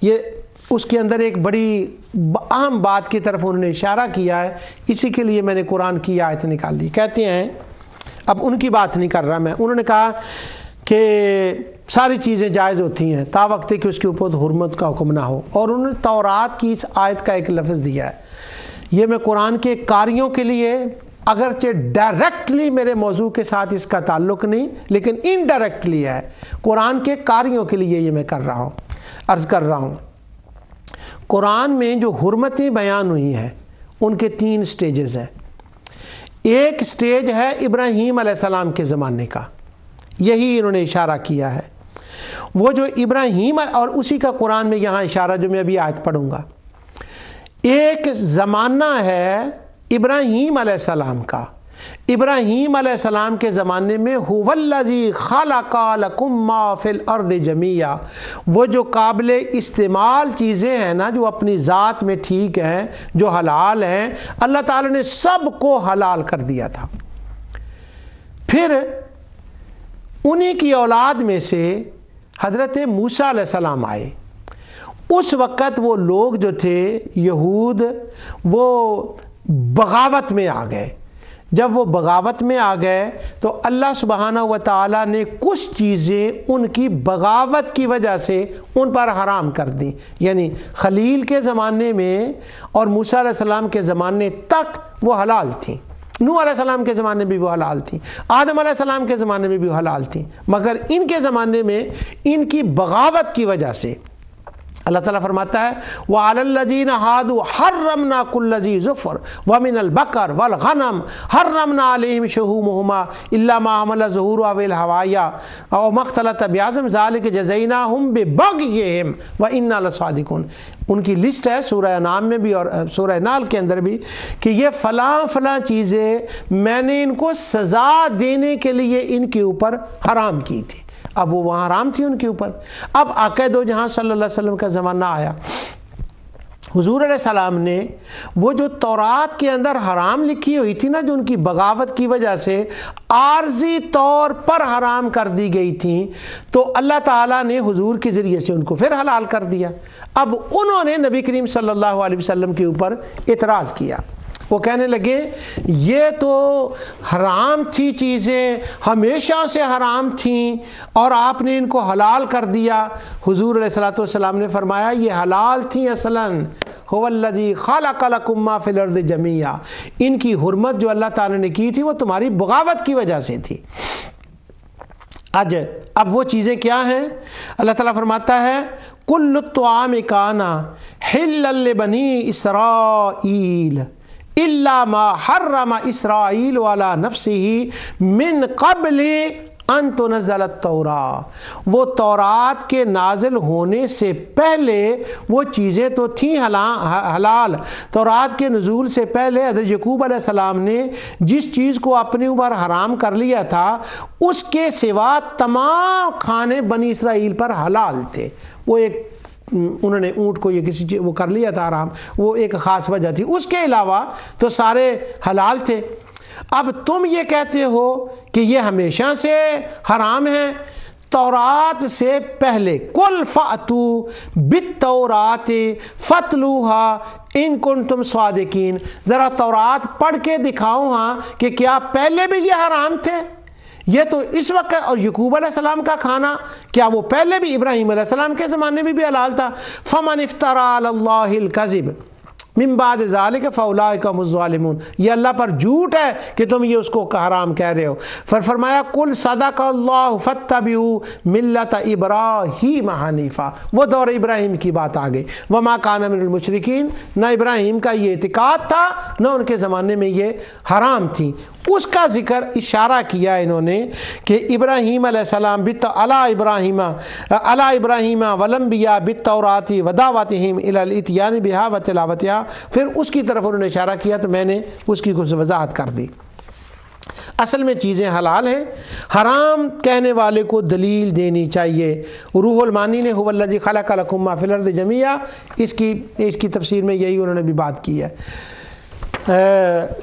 یہ اس کے اندر ایک بڑی اہم بات کی طرف انہوں نے اشارہ کیا ہے، اسی کے لیے میں نے قرآن کی آیت نکال لی. کہتے ہیں، اب ان کی بات نہیں کر رہا میں، انہوں نے کہا کہ ساری چیزیں جائز ہوتی ہیں تا وقت کہ اس کے اوپر حرمت کا حکم نہ ہو، اور انہوں نے تورات کی اس آیت کا ایک لفظ دیا ہے. یہ میں قرآن کے قاریوں کے لیے، اگرچہ ڈائریکٹلی میرے موضوع کے ساتھ اس کا تعلق نہیں لیکن انڈائریکٹلی ہے، قرآن کے قاریوں کے لیے یہ میں عرض کر رہا ہوں. قرآن میں جو حرمتیں بیان ہوئی ہیں ان کے 3 سٹیجز ہیں. ایک سٹیج ہے ابراہیم علیہ السلام کے زمانے کا، یہی انہوں نے اشارہ کیا ہے. وہ جو ابراہیم، اور اسی کا قرآن میں یہاں اشارہ جو میں ابھی آیت پڑھوں گا. ایک زمانہ ہے ابراہیم علیہ السلام کا. ابراہیم علیہ السلام کے زمانے میں هو الذی خلق لکم ما فی الارض جمیعا، وہ جو قابل استعمال چیزیں ہیں نا، جو اپنی ذات میں ٹھیک ہیں، جو حلال ہیں، اللہ تعالی نے سب کو حلال کر دیا تھا. پھر انہی کی اولاد میں سے حضرت موسیٰ علیہ السلام آئے. اس وقت وہ لوگ جو تھے یہود، وہ بغاوت میں آ گئے. جب وہ بغاوت میں آ گئے تو اللہ سبحانہ و تعالیٰ نے کچھ چیزیں ان کی بغاوت کی وجہ سے ان پر حرام کر دیں. یعنی خلیل کے زمانے میں اور موسیٰ علیہ السلام کے زمانے تک وہ حلال تھیں، نوح علیہ السلام کے زمانے میں بھی وہ حلال تھیں، آدم علیہ السلام کے زمانے میں بھی وہ حلال تھیں، مگر ان کے زمانے میں ان کی بغاوت کی وجہ سے اللہ تعالیٰ فرماتا ہے وَعَلَى الَّذِينَ هَادُوا حَرَّمْنَا كُلَّ ذِي ظُفُرٍ وَمِنَ الْبَقَرِ وَالْغَنَمِ حَرَّمْنَا عَلَيْهِمْ شُحُومَهُمَا إِلَّا مَا حَمَلَتْ ظُهُورُهَا أَوِ الْحَوَايَا أَوْ مَا اخْتَلَطَ بِعَظْمٍ ذَلِكَ جَزَيْنَاهُمْ بِبَغْيِهِمْ وَإِنَّا لَصَادِقُونَ. ان کی لسٹ ہے سورہ انعام میں بھی اور سورہ نحل کے اندر بھی کہ یہ فلاں فلاں چیزیں میں نے ان کو سزا دینے کے لیے ان کے اوپر حرام کی تھی. اب وہ وہاں حرام تھی ان کے اوپر. اب آقا دو جہاں صلی اللہ علیہ وسلم کا زمانہ آیا، حضور علیہ السلام نے وہ جو تورات کے اندر حرام لکھی ہوئی تھی نا، جو ان کی بغاوت کی وجہ سے عارضی طور پر حرام کر دی گئی تھیں، تو اللہ تعالیٰ نے حضور کے ذریعے سے ان کو پھر حلال کر دیا. اب انہوں نے نبی کریم صلی اللہ علیہ وسلم کے اوپر اعتراض کیا. وہ کہنے لگے یہ تو حرام تھی، چیزیں ہمیشہ سے حرام تھیں اور آپ نے ان کو حلال کر دیا. حضور علیہ الصلوۃ والسلام نے فرمایا یہ حلال تھیں اصلاً. هو الذی خلق لکم ما فی الارض جمیعا، ان کی حرمت جو اللہ تعالی نے کی تھی وہ تمہاری بغاوت کی وجہ سے تھی. اب وہ چیزیں کیا ہیں؟ اللہ تعالیٰ فرماتا ہے کل الطعام کان حلا لبنی اسرائیل الا ما حرم اسرائیل علی نفسہ من قبل ان تنزل التوراۃ، وہ تورات کے نازل ہونے سے پہلے وہ چیزیں تو تھیں حلال۔ تورات کے نزول سے پہلے حضرت یعقوب علیہ السلام نے جس چیز کو اپنے اوپر حرام کر لیا تھا اس کے سوا تمام کھانے بنی اسرائیل پر حلال تھے۔ وہ ایک انہوں نے اونٹ کو یہ کسی چیز وہ کر لیا تھا حرام، وہ ایک خاص وجہ تھی، اس کے علاوہ تو سارے حلال تھے۔ اب تم یہ کہتے ہو کہ یہ ہمیشہ سے حرام ہے تورات سے پہلے۔ قل فأتوا بالتوراۃ فاتلوها ان کنتم صادقین، ذرا تورات پڑھ کے دکھاؤ ہاں کہ کیا پہلے بھی یہ حرام تھے؟ یہ تو اس وقت، اور یعقوب علیہ السلام کا کھانا کیا وہ پہلے بھی ابراہیم علیہ السلام کے زمانے میں بھی حلال تھا؟ فمن افترى علی اللہ الکذب من بعد ذلك فاولئک هم الظالمون، یہ اللہ پر جھوٹ ہے کہ تم یہ اس کو حرام کہہ رہے ہو۔ پھر فرمایا قل صدق اللہ فاتبعوا ملت ابراہیم حنیفا، وہ دور ابراہیم کی بات آ گئی۔ وما کان من المشرکین، نہ ابراہیم کا یہ اعتقاد تھا نہ ان کے زمانے میں یہ حرام تھی۔ اس کا ذکر اشارہ کیا انہوں نے کہ ابراہیم علیہ السلام علی ابراہیم والانبیاء بالتوراۃ ودعوتہم الی الاتیان بہا وتلاوتہا، پھر اس کی طرف انہوں نے اشارہ کیا تو میں نے اس کی کچھ وضاحت کر دی۔ اصل میں چیزیں حلال ہیں، حرام کہنے والے کو دلیل دینی چاہیے۔ روح المانی نے هو الذی خلق لکم ما فی الارض جمیعا، اس کی تفسیر میں یہی انہوں نے بھی بات کی ہے۔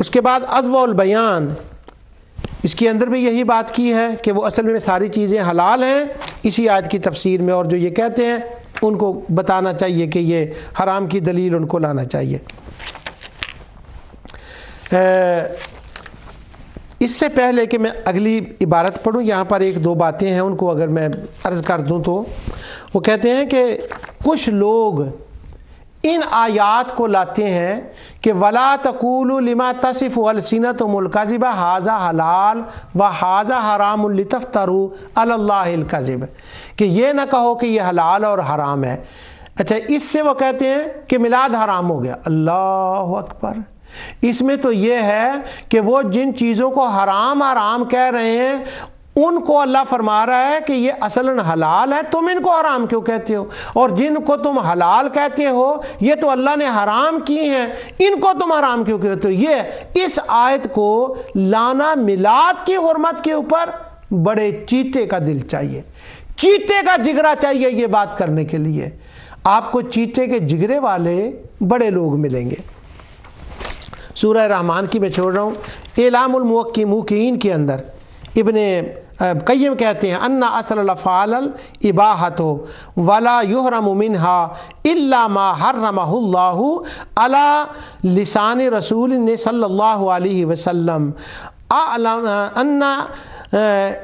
اس کے بعد اضواء البیان، اس کے اندر بھی یہی بات کی ہے کہ وہ اصل میں ساری چیزیں حلال ہیں اسی آیت کی تفسیر میں، اور جو یہ کہتے ہیں ان کو بتانا چاہیے کہ یہ حرام کی دلیل ان کو لانا چاہیے۔ اس سے پہلے کہ میں اگلی عبارت پڑھوں، یہاں پر ایک دو باتیں ہیں، ان کو اگر میں عرض کر دوں تو وہ کہتے ہیں کہ کچھ لوگ ان آیات کو لاتے ہیں کہ وَلَا تَقُولُوا لِمَا تَصِفُ أَلْسِنَتُكُمُ الْكَذِبَ هَذَا حَلَال وَهَذَا حَرَامٌ لِتَفْتَرُوا عَلَى اللَّهِ الْكَذِبَ، کہ یہ نہ کہو کہ یہ حلال اور حرام ہے۔ اچھا، اس سے وہ کہتے ہیں کہ میلاد حرام ہو گیا۔ اللہ اکبر، اس میں تو یہ ہے کہ وہ جن چیزوں کو حرام کہہ رہے ہیں ان کو اللہ فرما رہا ہے کہ یہ اصلاً حلال ہے، تم ان کو حرام کیوں کہتے ہو؟ اور جن کو تم حلال کہتے ہو یہ تو اللہ نے حرام کی ہیں، ان کو تم حرام کیوں کہتے ہو؟ یہ اس آیت کو لانا میلاد کی حرمت کے اوپر بڑے چیتے کا دل چاہیے، چیتے کا جگرا چاہیے یہ بات کرنے کے لیے۔ آپ کو چیتے کے جگرے والے بڑے لوگ ملیں گے۔ سورہ رحمان کی میں چھوڑ رہا ہوں، اعلام الموقعین کے اندر ابن قیم کہتے ہیں ان اصل الافعال الاباحۃ ولا یحرم منها الا ما حرمہ اللہ علی لسان رسول صلی اللہ علیہ وسلم اعلم ان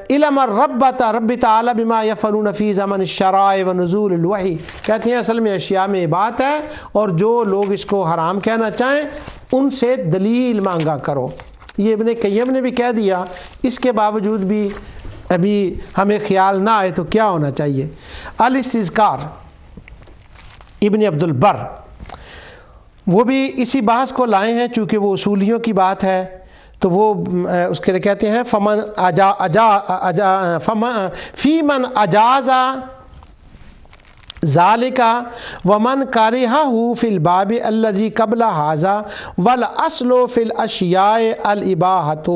علم الربۃ رب تعالی بما یفعلون فی زمن الشرائع ونزول الوحی، کہتے ہیں اصل میں اشیاء میں بات ہے، اور جو لوگ اس کو حرام کہنا چاہیں ان سے دلیل مانگا کرو۔ یہ ابن قیم نے بھی کہہ دیا، اس کے باوجود بھی ابھی ہمیں خیال نہ آئے تو کیا ہونا چاہیے۔ الاستذکار ابن عبد البر وہ بھی اسی بحث کو لائے ہیں، چونکہ وہ اصولیوں کی بات ہے تو وہ اس کے لیے کہتے ہیں فی من اجاز ذالک ومن کرہہ فی الباب الذی قبل ھذا والاصل فی الاشیاء الاباحۃ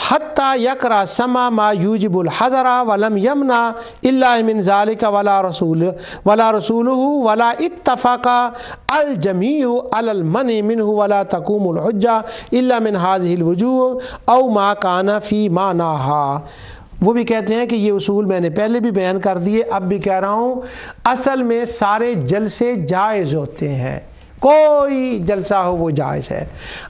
حتی یکرہ سما ما یوجب الحظر ولم یمنع الا من ذالک ولا رسولہ ولا اتفق الجمیع علی المنع منہ ولا تقوم الحجہ الا من هذه الوجوہ او ما کان فی معناها۔ وہ بھی کہتے ہیں کہ یہ اصول میں نے پہلے بھی بیان کر دیے، اب بھی کہہ رہا ہوں، اصل میں سارے جلسے جائز ہوتے ہیں، کوئی جلسہ ہو وہ جائز ہے۔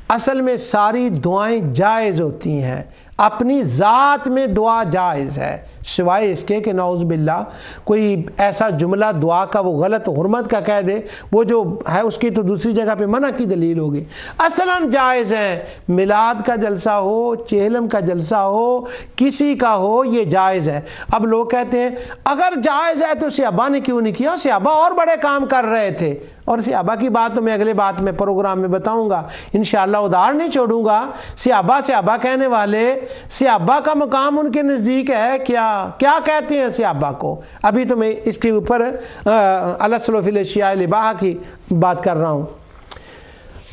اصل میں ساری دعائیں جائز ہوتی ہیں، اپنی ذات میں دعا جائز ہے، سوائے اس کے کہ نعوذ باللہ کوئی ایسا جملہ دعا کا وہ غلط حرمت کا کہہ دے، وہ جو ہے اس کی تو دوسری جگہ پہ منع کی دلیل ہوگی۔ اصلاً جائز ہے، میلاد کا جلسہ ہو، چہلم کا جلسہ ہو، کسی کا ہو، یہ جائز ہے۔ اب لوگ کہتے ہیں اگر جائز ہے تو صحابہ نے کیوں نہیں کیا؟ صحابہ اور بڑے کام کر رہے تھے، اور صحابہ کی بات تو میں اگلے بات میں پروگرام میں بتاؤں گا، انشاءاللہ ادھار نہیں چھوڑوں گا۔ صحابہ کہنے والے صحابہ کا مقام ان کے نزدیک ہے کیا کہتے ہیں صحابہ کو؟ ابھی تو میں اس کے اوپر الاصل فی الاشیاء الاباحہ کی بات کر رہا ہوں۔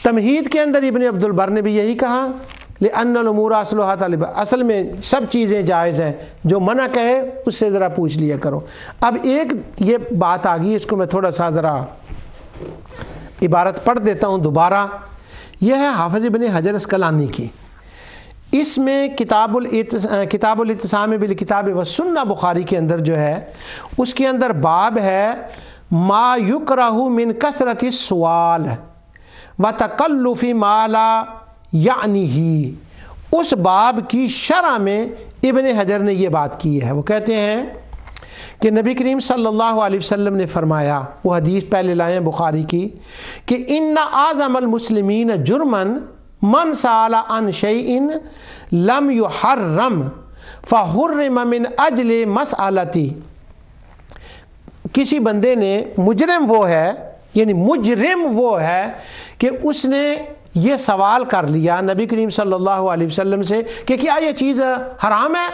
تمہید کے اندر ابن عبد البر نے بھی یہی کہا، لأن الامور اصلها طالبہ، اصل میں سب چیزیں جائز ہیں، جو منع کہے اس سے ذرا پوچھ لیا کرو۔ اب ایک یہ بات آ گئی، اس کو میں تھوڑا سا ذرا عبارت پڑھ دیتا ہوں دوبارہ۔ یہ ہے حافظ ابن حجر اسقلانی کی، اس میں کتاب الاعتصام بالکتاب والسنہ بخاری کے اندر جو ہے اس کے اندر باب ہے ما یکرہ من کثرت السؤال وتکلف ما لا یعنیہ۔ اس باب کی شرح میں ابن حجر نے یہ بات کی ہے، وہ کہتے ہیں کہ نبی کریم صلی اللہ علیہ وسلم نے فرمایا، وہ حدیث پہلے لائے ہیں بخاری کی، کہ ان اعظم المسلمین جرما من سأل عن شیء لم یحرم فحرم من اجل مسألتی۔ کسی بندے نے، مجرم وہ ہے، یعنی مجرم وہ ہے کہ اس نے یہ سوال کر لیا نبی کریم صلی اللہ علیہ وسلم سے کہ کیا یہ چیز حرام ہے،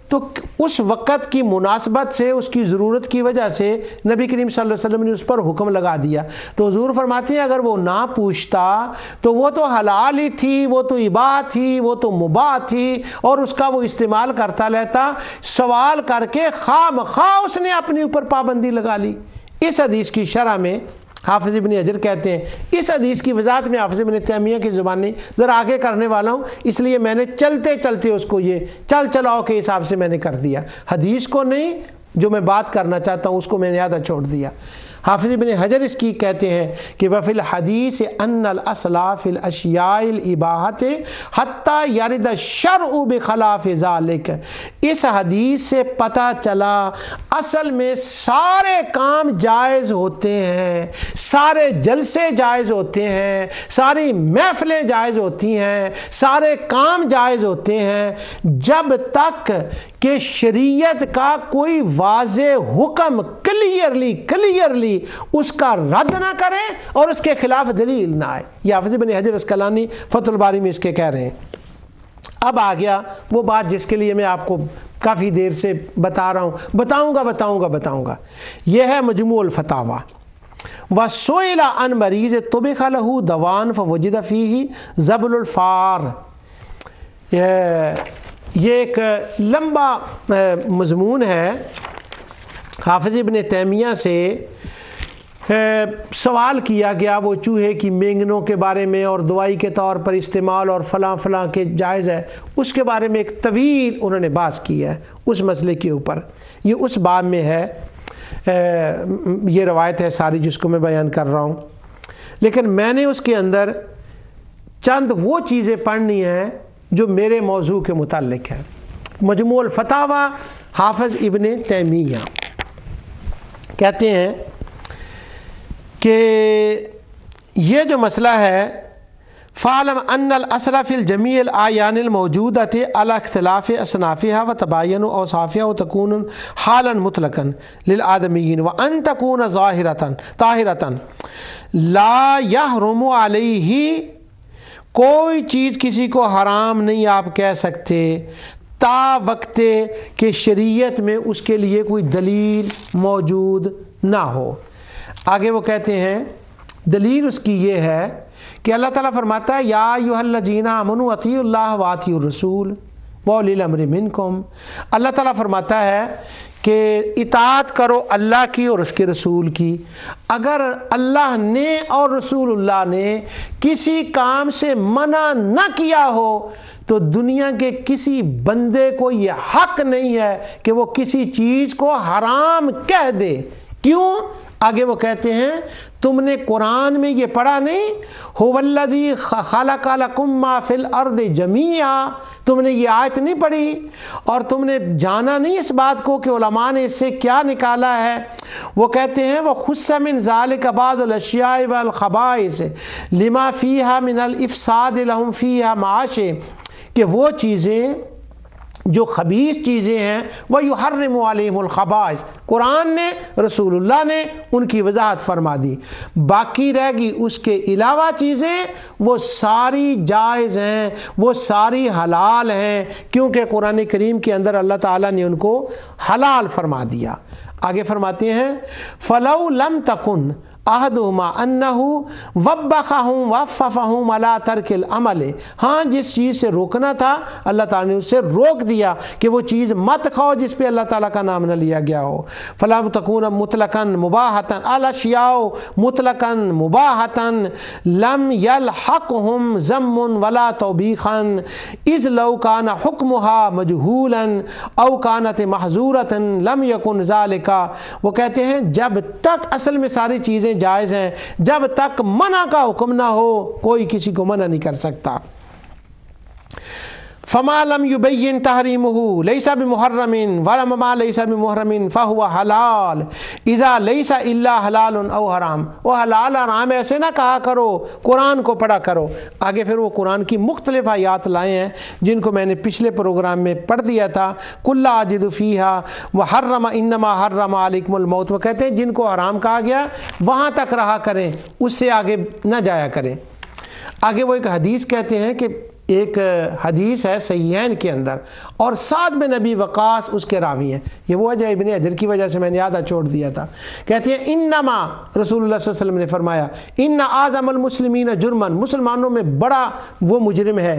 تو اس وقت کی مناسبت سے، اس کی ضرورت کی وجہ سے نبی کریم صلی اللہ علیہ وسلم نے اس پر حکم لگا دیا۔ تو حضور فرماتے ہیں اگر وہ نہ پوچھتا تو وہ تو حلال ہی تھی، وہ تو اباح تھی، وہ تو مباح تھی، اور اس کا وہ استعمال کرتا لیتا، سوال کر کے خواہ مخواہ اس نے اپنے اوپر پابندی لگا لی۔ اس حدیث کی شرح میں حافظ ابن حجر کہتے ہیں، اس حدیث کی وضاحت میں حافظ ابن تیمیہ کی زبانی ذرا آگے کرنے والا ہوں، اس لیے میں نے چلتے چلتے اس کو یہ چلاؤ کے حساب سے میں نے کر دیا، حدیث کو نہیں، جو میں بات کرنا چاہتا ہوں اس کو میں نے آدھا چھوڑ دیا۔ حافظ ابن حجر اس کی کہتے ہیں کہ وفی الحدیث ان الاصل فی الاشیاء الاباحۃ حتی یرد الشرع بخلاف ذلک۔ اس حدیث سے پتہ چلا اصل میں سارے کام جائز ہوتے ہیں، سارے جلسے جائز ہوتے ہیں، ساری محفلیں جائز ہوتی ہیں، سارے کام جائز ہوتے ہیں، جب تک کہ شریعت کا کوئی واضح حکم کلیئرلی اس کا رد نہ کرے اور اس کے خلاف دلیل نہ آئے۔ یہ حافظ ابن حجر اسقلانی فتح الباری میں اس کے کہہ رہے ہیں۔ اب آ گیا وہ بات جس کے لیے میں آپ کو کافی دیر سے بتا رہا ہوں، بتاؤں گا۔ یہ ہے مجموع الفتاوی۔ وَسُئِلَ عَنْ مَرِيضٍ طُبِخَ لَهُ دَوَاءٌ فَوُجِدَ فِيهِ زَبْلُ الْفَارِ۔ یہ ایک لمبا مضمون ہے۔ حافظ ابن تیمیہ سے سوال کیا گیا وہ چوہے کی مینگنوں کے بارے میں اور دوائی کے طور پر استعمال اور فلاں کے جائز ہے، اس کے بارے میں ایک طویل انہوں نے بحث کی ہے اس مسئلے کے اوپر۔ یہ اس باب میں ہے، یہ روایت ہے ساری جس کو میں بیان کر رہا ہوں، لیکن میں نے اس کے اندر چند وہ چیزیں پڑھنی ہیں جو میرے موضوع کے متعلق ہے۔ مجموع الفتاوی حافظ ابن تیمیہ کہتے ہیں کہ یہ جو مسئلہ ہے فَعْلَمْ أَنَّ الْأَصْلَ فِي الْجَمِيعِ الْأَعْيَانِ الْمَوْجُودَةِ عَلَى اخْتِلَافِ أَصْنَافِهَا وَتَبَايُنِ أَوْصَافِهَا وَتَكُونُ حَالًا مُطْلَقًا لِلْآدَمِيِّينَ وَأَنْ تَكُونَ طَاهِرَةً لَا يَحْرُمُ عَلَيْهِ۔ کوئی چیز کسی کو حرام نہیں آپ کہہ سکتے تا وقت کہ شریعت میں اس کے لیے کوئی دلیل موجود نہ ہو۔ آگے وہ کہتے ہیں دلیل اس کی یہ ہے کہ اللہ تعالیٰ فرماتا ہے یا ایھا الذین آمنوا اطیعوا اللہ واطیعوا الرسول واولی الامر منکم۔ اللہ تعالیٰ فرماتا ہے کہ اطاعت کرو اللہ کی اور اس کے رسول کی۔ اگر اللہ نے اور رسول اللہ نے کسی کام سے منع نہ کیا ہو تو دنیا کے کسی بندے کو یہ حق نہیں ہے کہ وہ کسی چیز کو حرام کہہ دے۔ کیوں؟ آگے وہ کہتے ہیں تم نے قرآن میں یہ پڑھا نہیں هو الذی خلق لکم ما فی الارض جمیعا، تم نے یہ آیت نہیں پڑھی اور تم نے جانا نہیں اس بات کو کہ علماء نے اس سے کیا نکالا ہے۔ وہ کہتے ہیں وَخُصَّ مِنْ ذَلِكَ بَعْضُ الْأَشْيَاءِ وَالْخَبَائِثِ لِمَا فِيهَا مِنَ الْإِفْسَادِ لَهُمْ فِيهَا مَعَاشٍ، کہ وہ چیزیں جو خبیث چیزیں ہیں وَيُحَرِّمُ عَلَيْهِمُ الْخَبَائِثَ، قرآن نے، رسول اللہ نے ان کی وضاحت فرما دی. باقی رہ گی اس کے علاوہ چیزیں، وہ ساری جائز ہیں، وہ ساری حلال ہیں، کیونکہ قرآن کریم کے اندر اللہ تعالیٰ نے ان کو حلال فرما دیا. آگے فرماتے ہیں فَلَوْ لَمْ تَكُنْ أَحَدُهُمَا أَنَّهُ وَبَّخَهُمْ وَوَّفَّهُمْ عَلَى تَرْكِ الْعَمَلِ، ہاں جس چیز سے روکنا تھا اللہ تعالیٰ نے اس سے روک دیا کہ وہ چیز مت کھاؤ جس پہ اللہ تعالیٰ کا نام نہ لیا گیا ہو. فَلَا تَكُونَ مُطْلَقًا مُبَاحَةً الْأَشْيَاءُ مُطْلَقًا مُبَاحَةً لَمْ يَلْحَقْهُمْ ذَمٌّ وَلَا تَوْبِيخًا إِذْ لَوْ كَانَ حُكْمُهَا مَجْهُولًا أَوْ كَانَتْ مَحْظُورَةً لَمْ يَكُنْ ذَلِكَ. وہ کہتے ہیں جب تک اصل میں ساری چیزیں جائز ہیں، جب تک منع کا حکم نہ ہو کوئی کسی کو منع نہیں کر سکتا. فما لم يبين تحريمه ليس بمحرم وما ليس بمحرم فهو حلال اذا ليس الا حلال او حرام. وہ حلال حرام ایسے نہ کہا کرو، قرآن کو پڑھا کرو. آگے پھر وہ قرآن کی مختلف آیات لائے ہیں جن کو میں نے پچھلے پروگرام میں پڑھ دیا تھا. قل لا اجد فيها وحرم انما حرم عليكم الموت. وہ کہتے ہیں جن کو حرام کہا گیا وہاں تک رہا کریں، اس سے آگے نہ جایا کریں. آگے وہ ایک حدیث کہتے ہیں کہ ایک حدیث ہے صحیحین کے اندر اور سعد بن ابی وقاص اس کے راوی ہیں. یہ وہ وجہ ابن حجر کی وجہ سے میں نے آدھا چھوڑ دیا تھا. کہتے ہیں انما رسول اللہ صلی اللہ علیہ وسلم نے فرمایا ان اعظم المسلمین جرما، مسلمانوں میں بڑا وہ مجرم ہے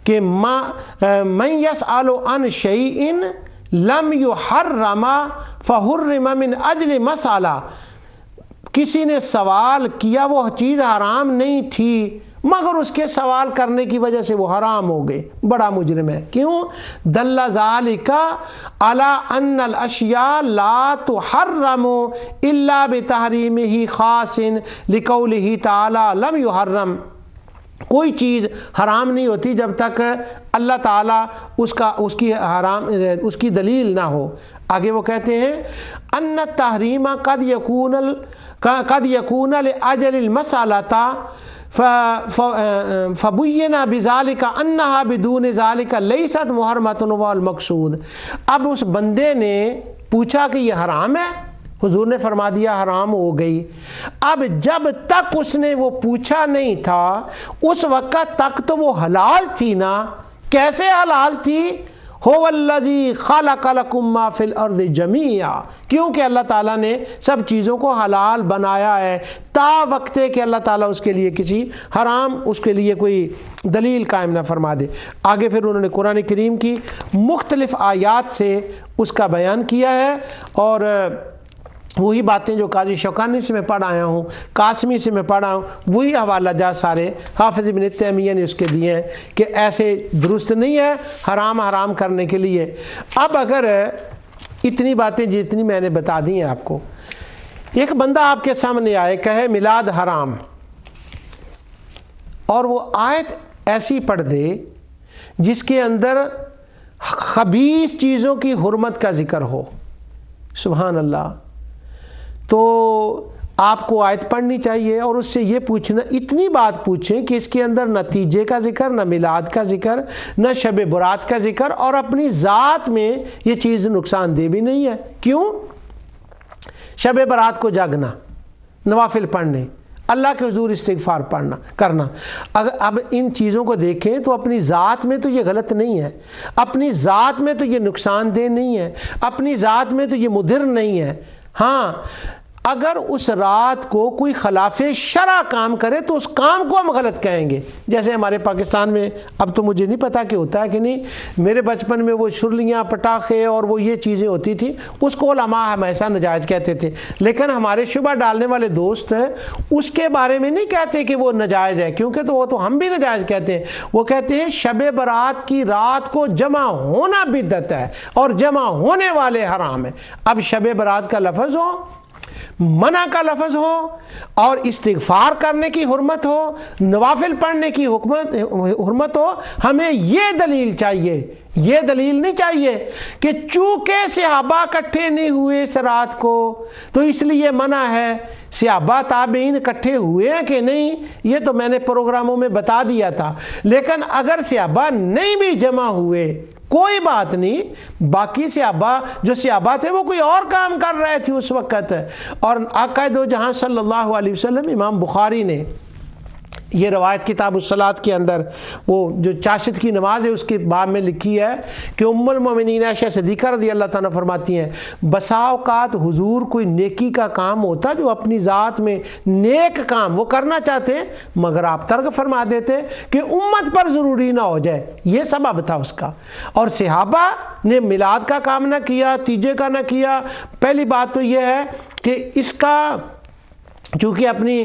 کہ من یسأل عن شیء لم یحرم فحرم من اجل مسألہ. کسی نے سوال کیا وہ چیز حرام نہیں تھی مگر اس کے سوال کرنے کی وجہ سے وہ حرام ہو گئے، بڑا مجرم ہے. کیوں؟ دل ذالک علی ان الاشیاء لا تحرم الا بتحریمہ خاص لقولہ تعالی لم یحرم. کوئی چیز حرام نہیں ہوتی جب تک اللہ تعالیٰ اس کی دلیل نہ ہو. آگے وہ کہتے ہیں ان التحریم قد یکون لاجل المسألۃ فبین بذالک انہا بدون ذالک لیست محرمۃ والمقصود. اب اس بندے نے پوچھا کہ یہ حرام ہے، حضور نے فرما دیا حرام ہو گئی. اب جب تک اس نے وہ پوچھا نہیں تھا اس وقت تک تو وہ حلال تھی نا. کیسے حلال تھی؟ هو الذی خلق لکم ما فی الارض جمیعا، کیونکہ اللہ تعالیٰ نے سب چیزوں کو حلال بنایا ہے تا وقت کہ اللہ تعالیٰ اس کے لیے کسی حرام اس کے لیے کوئی دلیل قائم نہ فرما دے. آگے پھر انہوں نے قرآن کریم کی مختلف آیات سے اس کا بیان کیا ہے اور وہی باتیں جو قاضی شوکانی سے میں پڑھ آیا ہوں، قاسمی سے میں پڑھا ہوں، وہی حوالہ جات سارے حافظ ابن تیمیہ نے اس کے دیے ہیں کہ ایسے درست نہیں ہے حرام کرنے کے لیے. اب اگر اتنی باتیں جتنی میں نے بتا دی ہیں آپ کو، ایک بندہ آپ کے سامنے آئے کہے میلاد حرام اور وہ آیت ایسی پڑھ دے جس کے اندر خبیث چیزوں کی حرمت کا ذکر ہو، سبحان اللہ، تو آپ کو آیت پڑھنی چاہیے اور اس سے یہ پوچھنا، اتنی بات پوچھیں کہ اس کے اندر نہ تیجے کا ذکر، نہ میلاد کا ذکر، نہ شب برات کا ذکر، اور اپنی ذات میں یہ چیز نقصان دہ بھی نہیں ہے. کیوں؟ شب برات کو جاگنا، نوافل پڑھنے، اللہ کے حضور استغفار کرنا. اب ان چیزوں کو دیکھیں تو اپنی ذات میں تو یہ غلط نہیں ہے، اپنی ذات میں تو یہ نقصان دہ نہیں ہے، اپنی ذات میں تو یہ مضر نہیں ہے. ہاں اگر اس رات کو کوئی خلاف شرع کام کرے تو اس کام کو ہم غلط کہیں گے. جیسے ہمارے پاکستان میں، اب تو مجھے نہیں پتا کہ ہوتا ہے کہ نہیں، میرے بچپن میں وہ شرلیاں، پٹاخے اور وہ یہ چیزیں ہوتی تھی، اس کو علماء ہمیشہ ناجائز کہتے تھے. لیکن ہمارے شبہ ڈالنے والے دوست ہیں اس کے بارے میں نہیں کہتے کہ وہ ناجائز ہے، کیونکہ تو وہ تو ہم بھی ناجائز کہتے ہیں. وہ کہتے ہیں شب برات کی رات کو جمع ہونا بدعت ہے اور جمع ہونے والے حرام ہے. اب شب برات کا لفظ ہو، منع کا لفظ ہو اور استغفار کرنے کی حرمت ہو، نوافل پڑھنے کی حرمت ہو، ہمیں یہ دلیل چاہیے. یہ دلیل نہیں چاہیے کہ چونکہ صحابہ اکٹھے نہیں ہوئے اس رات کو تو اس لیے منع ہے. صحابہ تابعین اکٹھے ہوئے ہیں کہ نہیں یہ تو میں نے پروگراموں میں بتا دیا تھا. لیکن اگر صحابہ نہیں بھی جمع ہوئے، کوئی بات نہیں، باقی صحابہ جو صحابہ تھے وہ کوئی اور کام کر رہے تھے اس وقت. اور آقا دو جہاں صلی اللہ علیہ وسلم، امام بخاری نے یہ روایت کتاب الصلاۃ کے اندر وہ جو چاشت کی نماز ہے اس کے باب میں لکھی ہے کہ ام المومنین عائشہ صدیقہ رضی اللہ تعالیٰ فرماتی ہیں بسا اوقات حضور کوئی نیکی کا کام ہوتا جو اپنی ذات میں نیک کام وہ کرنا چاہتے مگر آپ ترک فرما دیتے کہ امت پر ضروری نہ ہو جائے، یہ سبب تھا اس کا. اور صحابہ نے میلاد کا کام نہ کیا، تیجے کا نہ کیا. پہلی بات تو یہ ہے کہ اس کا چونکہ اپنی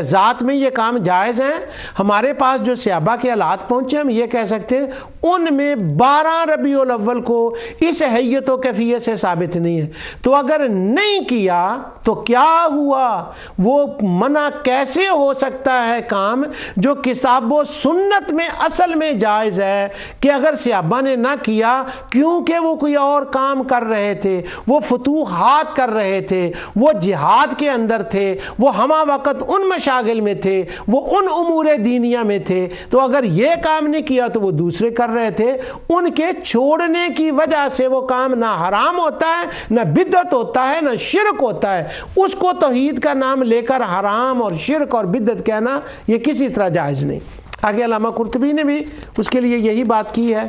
ذات میں یہ کام جائز ہیں. ہمارے پاس جو صحابہ کے حالات پہنچے ہم یہ کہہ سکتے ہیں ان میں 12 ربیع الاول کو اس حیت و کیفیت سے ثابت نہیں ہے. تو اگر نہیں کیا تو کیا ہوا؟ وہ منع کیسے ہو سکتا ہے کام جو کتاب و سنت میں اصل میں جائز ہے کہ اگر صحابہ نے نہ کیا کیونکہ وہ کوئی اور کام کر رہے تھے، وہ فتوحات کر رہے تھے، وہ جہاد کے اندر تھے، وہ ہمہ وقت ان مشاغل میں تھے، وہ ان امور دینیہ میں تھے. تو اگر یہ کام نہیں کیا تو وہ دوسرے کر رہے تھے. ان کے چھوڑنے کی وجہ سے وہ کام نہ حرام ہوتا ہے، نہ بدعت ہوتا ہے، نہ شرک ہوتا ہے. اس کو توحید کا نام لے کر حرام اور شرک اور بدعت کہنا یہ کسی طرح جائز نہیں. آگے علامہ قرطبی نے بھی اس کے لیے یہی بات کی ہے.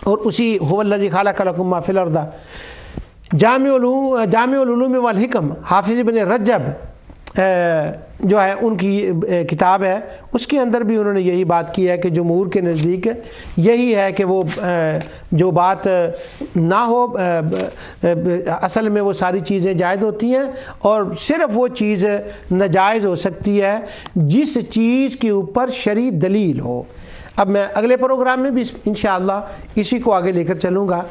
اور اسی هو الذی خلق لکم ما فی الارض جامع العلوم والحکم حافظ ابن رجب جو ہے ان کی کتاب ہے، اس کے اندر بھی انہوں نے یہی بات کی ہے کہ جمہور کے نزدیک یہی ہے کہ وہ جو بات نہ ہو اصل میں وہ ساری چیزیں جائز ہوتی ہیں اور صرف وہ چیز ناجائز ہو سکتی ہے جس چیز کے اوپر شرعی دلیل ہو. اب میں اگلے پروگرام میں بھی انشاءاللہ اسی کو آگے لے کر چلوں گا.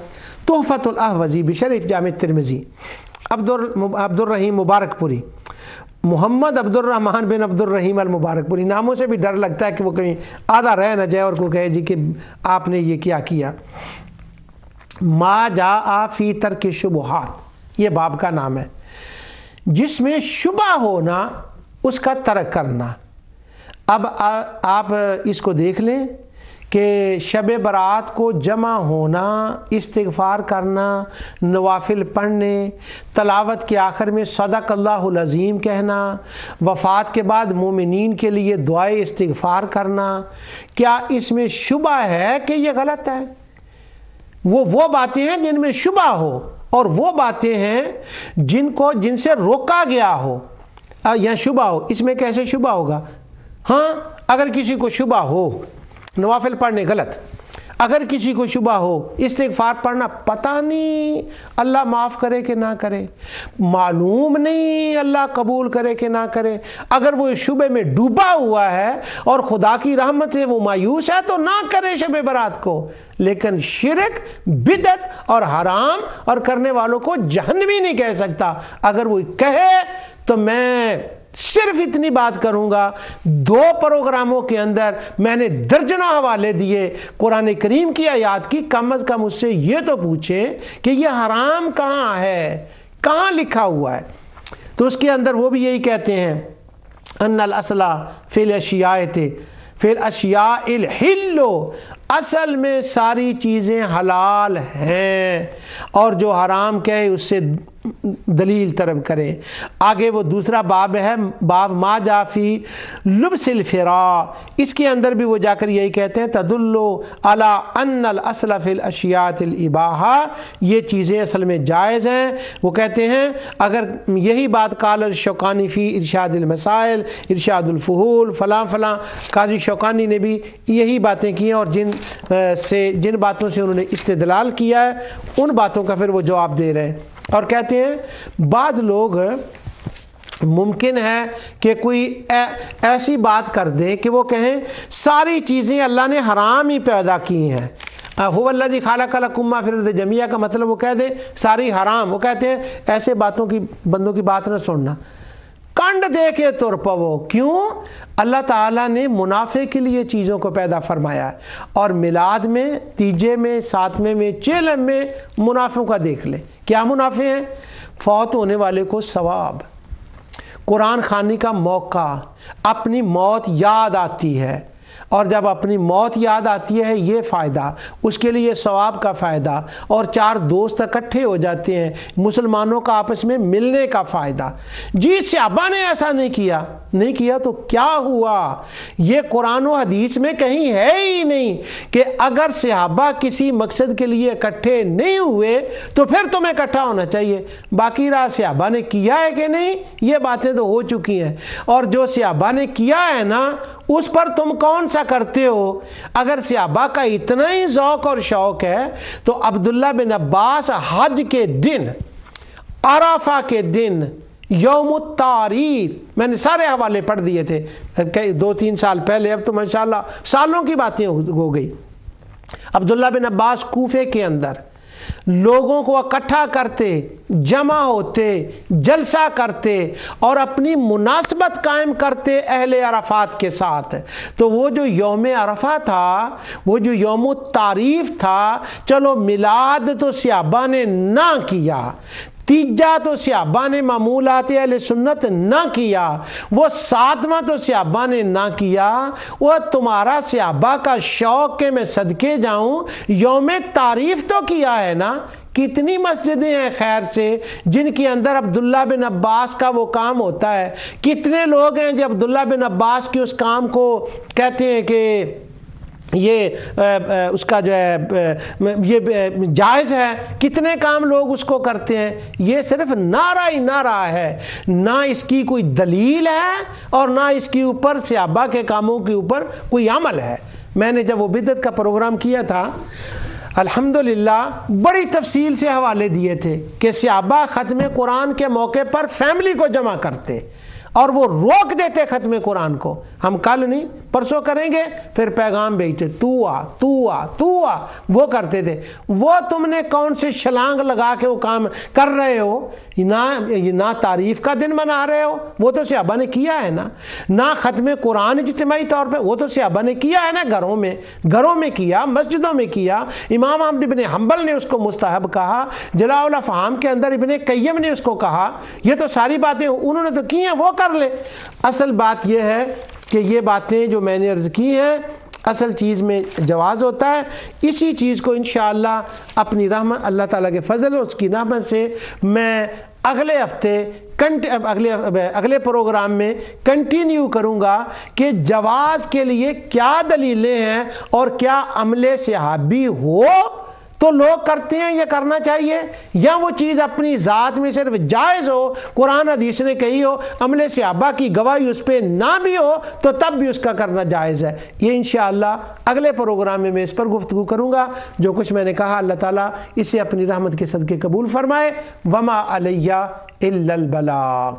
تحفۃ الاحوذی بشرح جامع ترمذی، عبد الرحیم مبارک پوری، محمد عبد الرحمن بن عبد الرحیم المبارک پوری. ناموں سے بھی ڈر لگتا ہے کہ وہ کہیں آدھا رہ نہ جائے اور کوئی کہے جی کہ آپ نے یہ کیا کیا. ما جاء فی ترک الشبہات، یہ باب کا نام ہے. جس میں شبہ ہونا اس کا ترک کرنا. اب آپ اس کو دیکھ لیں کہ شب برات کو جمع ہونا، استغفار کرنا، نوافل پڑھنے، تلاوت کے آخر میں صدق اللہ العظیم کہنا، وفات کے بعد مومنین کے لیے دعائے استغفار کرنا، کیا اس میں شبہ ہے کہ یہ غلط ہے؟ وہ باتیں ہیں جن میں شبہ ہو اور وہ باتیں ہیں جن سے روکا گیا ہو یا شبہ ہو. اس میں کیسے شبہ ہوگا؟ ہاں اگر کسی کو شبہ ہو نوافل پڑھنے غلط، اگر کسی کو شبہ ہو استغفار پڑھنا پتہ نہیں اللہ معاف کرے کہ نہ کرے، معلوم نہیں اللہ قبول کرے کہ نہ کرے، اگر وہ شبہ میں ڈوبا ہوا ہے اور خدا کی رحمت سے وہ مایوس ہے تو نہ کرے شب برات کو. لیکن شرک، بدعت اور حرام اور کرنے والوں کو جہنمی نہیں کہہ سکتا. اگر وہ کہے تو میں صرف اتنی بات کروں گا، 2 پروگراموں کے اندر میں نے درجنوں حوالے دیے قرآن کریم کی آیات کی. کم از کم اس سے یہ تو پوچھیں کہ یہ حرام کہاں ہے، کہاں لکھا ہوا ہے. تو اس کے اندر وہ بھی یہی کہتے ہیں ان الاصل فی الاشیاء الحل، اصل میں ساری چیزیں حلال ہیں اور جو حرام کہے اس سے دلیل طلب کرے. آگے وہ دوسرا باب ہے، باب ما جاء فی لبس الفراء. اس کے اندر بھی وہ جا کر یہی کہتے ہیں تدل علی ان الاصل فی الاشیاء الاباحہ، یہ چیزیں اصل میں جائز ہیں. وہ کہتے ہیں اگر یہی بات قال الشوکانی فی ارشاد المسائل، ارشاد الفحول، فلاں فلاں، قاضی شوکانی نے بھی یہی باتیں کی ہیں اور جن باتوں سے انہوں نے استدلال کیا ہے ان باتوں کا پھر وہ جواب دے رہے ہیں. اور کہتے ہیں بعض لوگ ممکن ہے کہ کوئی ایسی بات کر دیں کہ وہ کہیں ساری چیزیں اللہ نے حرام ہی پیدا کی ہیں. هو الذی خلق لکم ما فی الارض جمیعا کا مطلب وہ کہہ دیں ساری حرام. وہ کہتے ہیں ایسے بندوں کی بات نہ سننا، کنڈ دے کے تر پو. کیوں؟ اللہ تعالیٰ نے منافع کے لیے چیزوں کو پیدا فرمایا ہے. اور میلاد میں، تیجے میں، ساتویں میں، چیلم میں منافعوں کا دیکھ لیں. کیا منافع ہیں؟ فوت ہونے والے کو ثواب، قرآن خوانی کا موقع، اپنی موت یاد آتی ہے، اور جب اپنی موت یاد آتی ہے یہ فائدہ، اس کے لیے ثواب کا فائدہ، اور 4 دوست اکٹھے ہو جاتے ہیں، مسلمانوں کا آپس میں ملنے کا فائدہ۔ جی صحابہ نے ایسا نہیں کیا تو کیا ہوا؟ یہ قرآن و حدیث میں کہیں ہے ہی نہیں کہ اگر صحابہ کسی مقصد کے لیے اکٹھے نہیں ہوئے تو پھر تمہیں اکٹھا ہونا چاہیے۔ باقی رہا صحابہ نے کیا ہے کہ نہیں، یہ باتیں تو ہو چکی ہیں، اور جو صحابہ نے کیا ہے نا اس پر تم کون سا کرتے ہو؟ اگر صحابہ کا اتنا ہی ذوق اور شوق ہے تو عبداللہ بن عباس حج کے دن، عرفہ کے دن، یوم التعریف، میں نے سارے حوالے پڑھ دیے تھے 2-3 سال پہلے، اب تو ماشاءاللہ سالوں کی باتیں ہو گئی۔ عبداللہ بن عباس کوفے کے اندر لوگوں کو اکٹھا کرتے، جمع ہوتے، جلسہ کرتے اور اپنی مناسبت قائم کرتے اہل عرفات کے ساتھ۔ تو وہ جو یوم عرفہ تھا، وہ جو یوم التعریف تھا، چلو میلاد تو صحابہ نے نہ کیا، تیجا تو صحابہ نے معمولات اہل سنت نہ کیا، وہ 7واں تو صحابہ نے نہ کیا، وہ تمہارا صحابہ کا شوق کہ میں صدقے جاؤں یوم تعریف تو کیا ہے نا۔ کتنی مسجدیں ہیں خیر سے جن کے اندر عبداللہ بن عباس کا وہ کام ہوتا ہے، کتنے لوگ ہیں جو عبداللہ بن عباس کے اس کام کو کہتے ہیں کہ یہ اس کا جو ہے یہ جائز ہے، کتنے کام لوگ اس کو کرتے ہیں۔ یہ صرف نعرہ ہی نعرہ ہے، نہ اس کی کوئی دلیل ہے اور نہ اس کے اوپر صحابہ کے کاموں کے اوپر کوئی عمل ہے۔ میں نے جب وہ بدعت کا پروگرام کیا تھا الحمدللہ بڑی تفصیل سے حوالے دیے تھے کہ صحابہ ختم قرآن کے موقع پر فیملی کو جمع کرتے اور وہ روک دیتے ختم قرآن کو، ہم کل نہیں پرسوں کریں گے، پھر پیغام بھیجتے تو آ وہ کرتے تھے۔ وہ تم نے کون سے چھلانگ لگا کے وہ کام کر رہے ہو؟ نہ تعریف کا دن منا رہے ہو، وہ تو صحابہ نے کیا ہے نا، نہ ختم قرآن اجتماعی طور پہ، وہ تو صحابہ نے کیا ہے نا، گھروں میں کیا، مسجدوں میں کیا۔ امام احمد بن حنبل نے اس کو مستحب کہا، جلاء الافہام کے اندر ابن قیم نے اس کو کہا، یہ تو ساری باتیں انہوں نے تو کی ہیں، وہ کر لے۔ اصل بات یہ ہے کہ یہ باتیں جو میں نے عرض کی ہیں اصل چیز میں جواز ہوتا ہے۔ اسی چیز کو انشاءاللہ اپنی رحمت اللہ تعالیٰ کے فضل اور اس کی رحمت سے میں اگلے ہفتے اگلے پروگرام میں کنٹینیو کروں گا کہ جواز کے لیے کیا دلیلیں ہیں اور کیا عمل صحابی ہو تو لوگ کرتے ہیں، یہ کرنا چاہیے، یا وہ چیز اپنی ذات میں صرف جائز ہو، قرآن حدیث نے کہی ہو، عمل صحابہ کی گواہی اس پہ نہ بھی ہو تو تب بھی اس کا کرنا جائز ہے۔ یہ انشاءاللہ اگلے پروگرام میں اس پر گفتگو کروں گا۔ جو کچھ میں نے کہا اللہ تعالیٰ اسے اپنی رحمت کے صدقے قبول فرمائے۔ وما علیہ الا البلاغ۔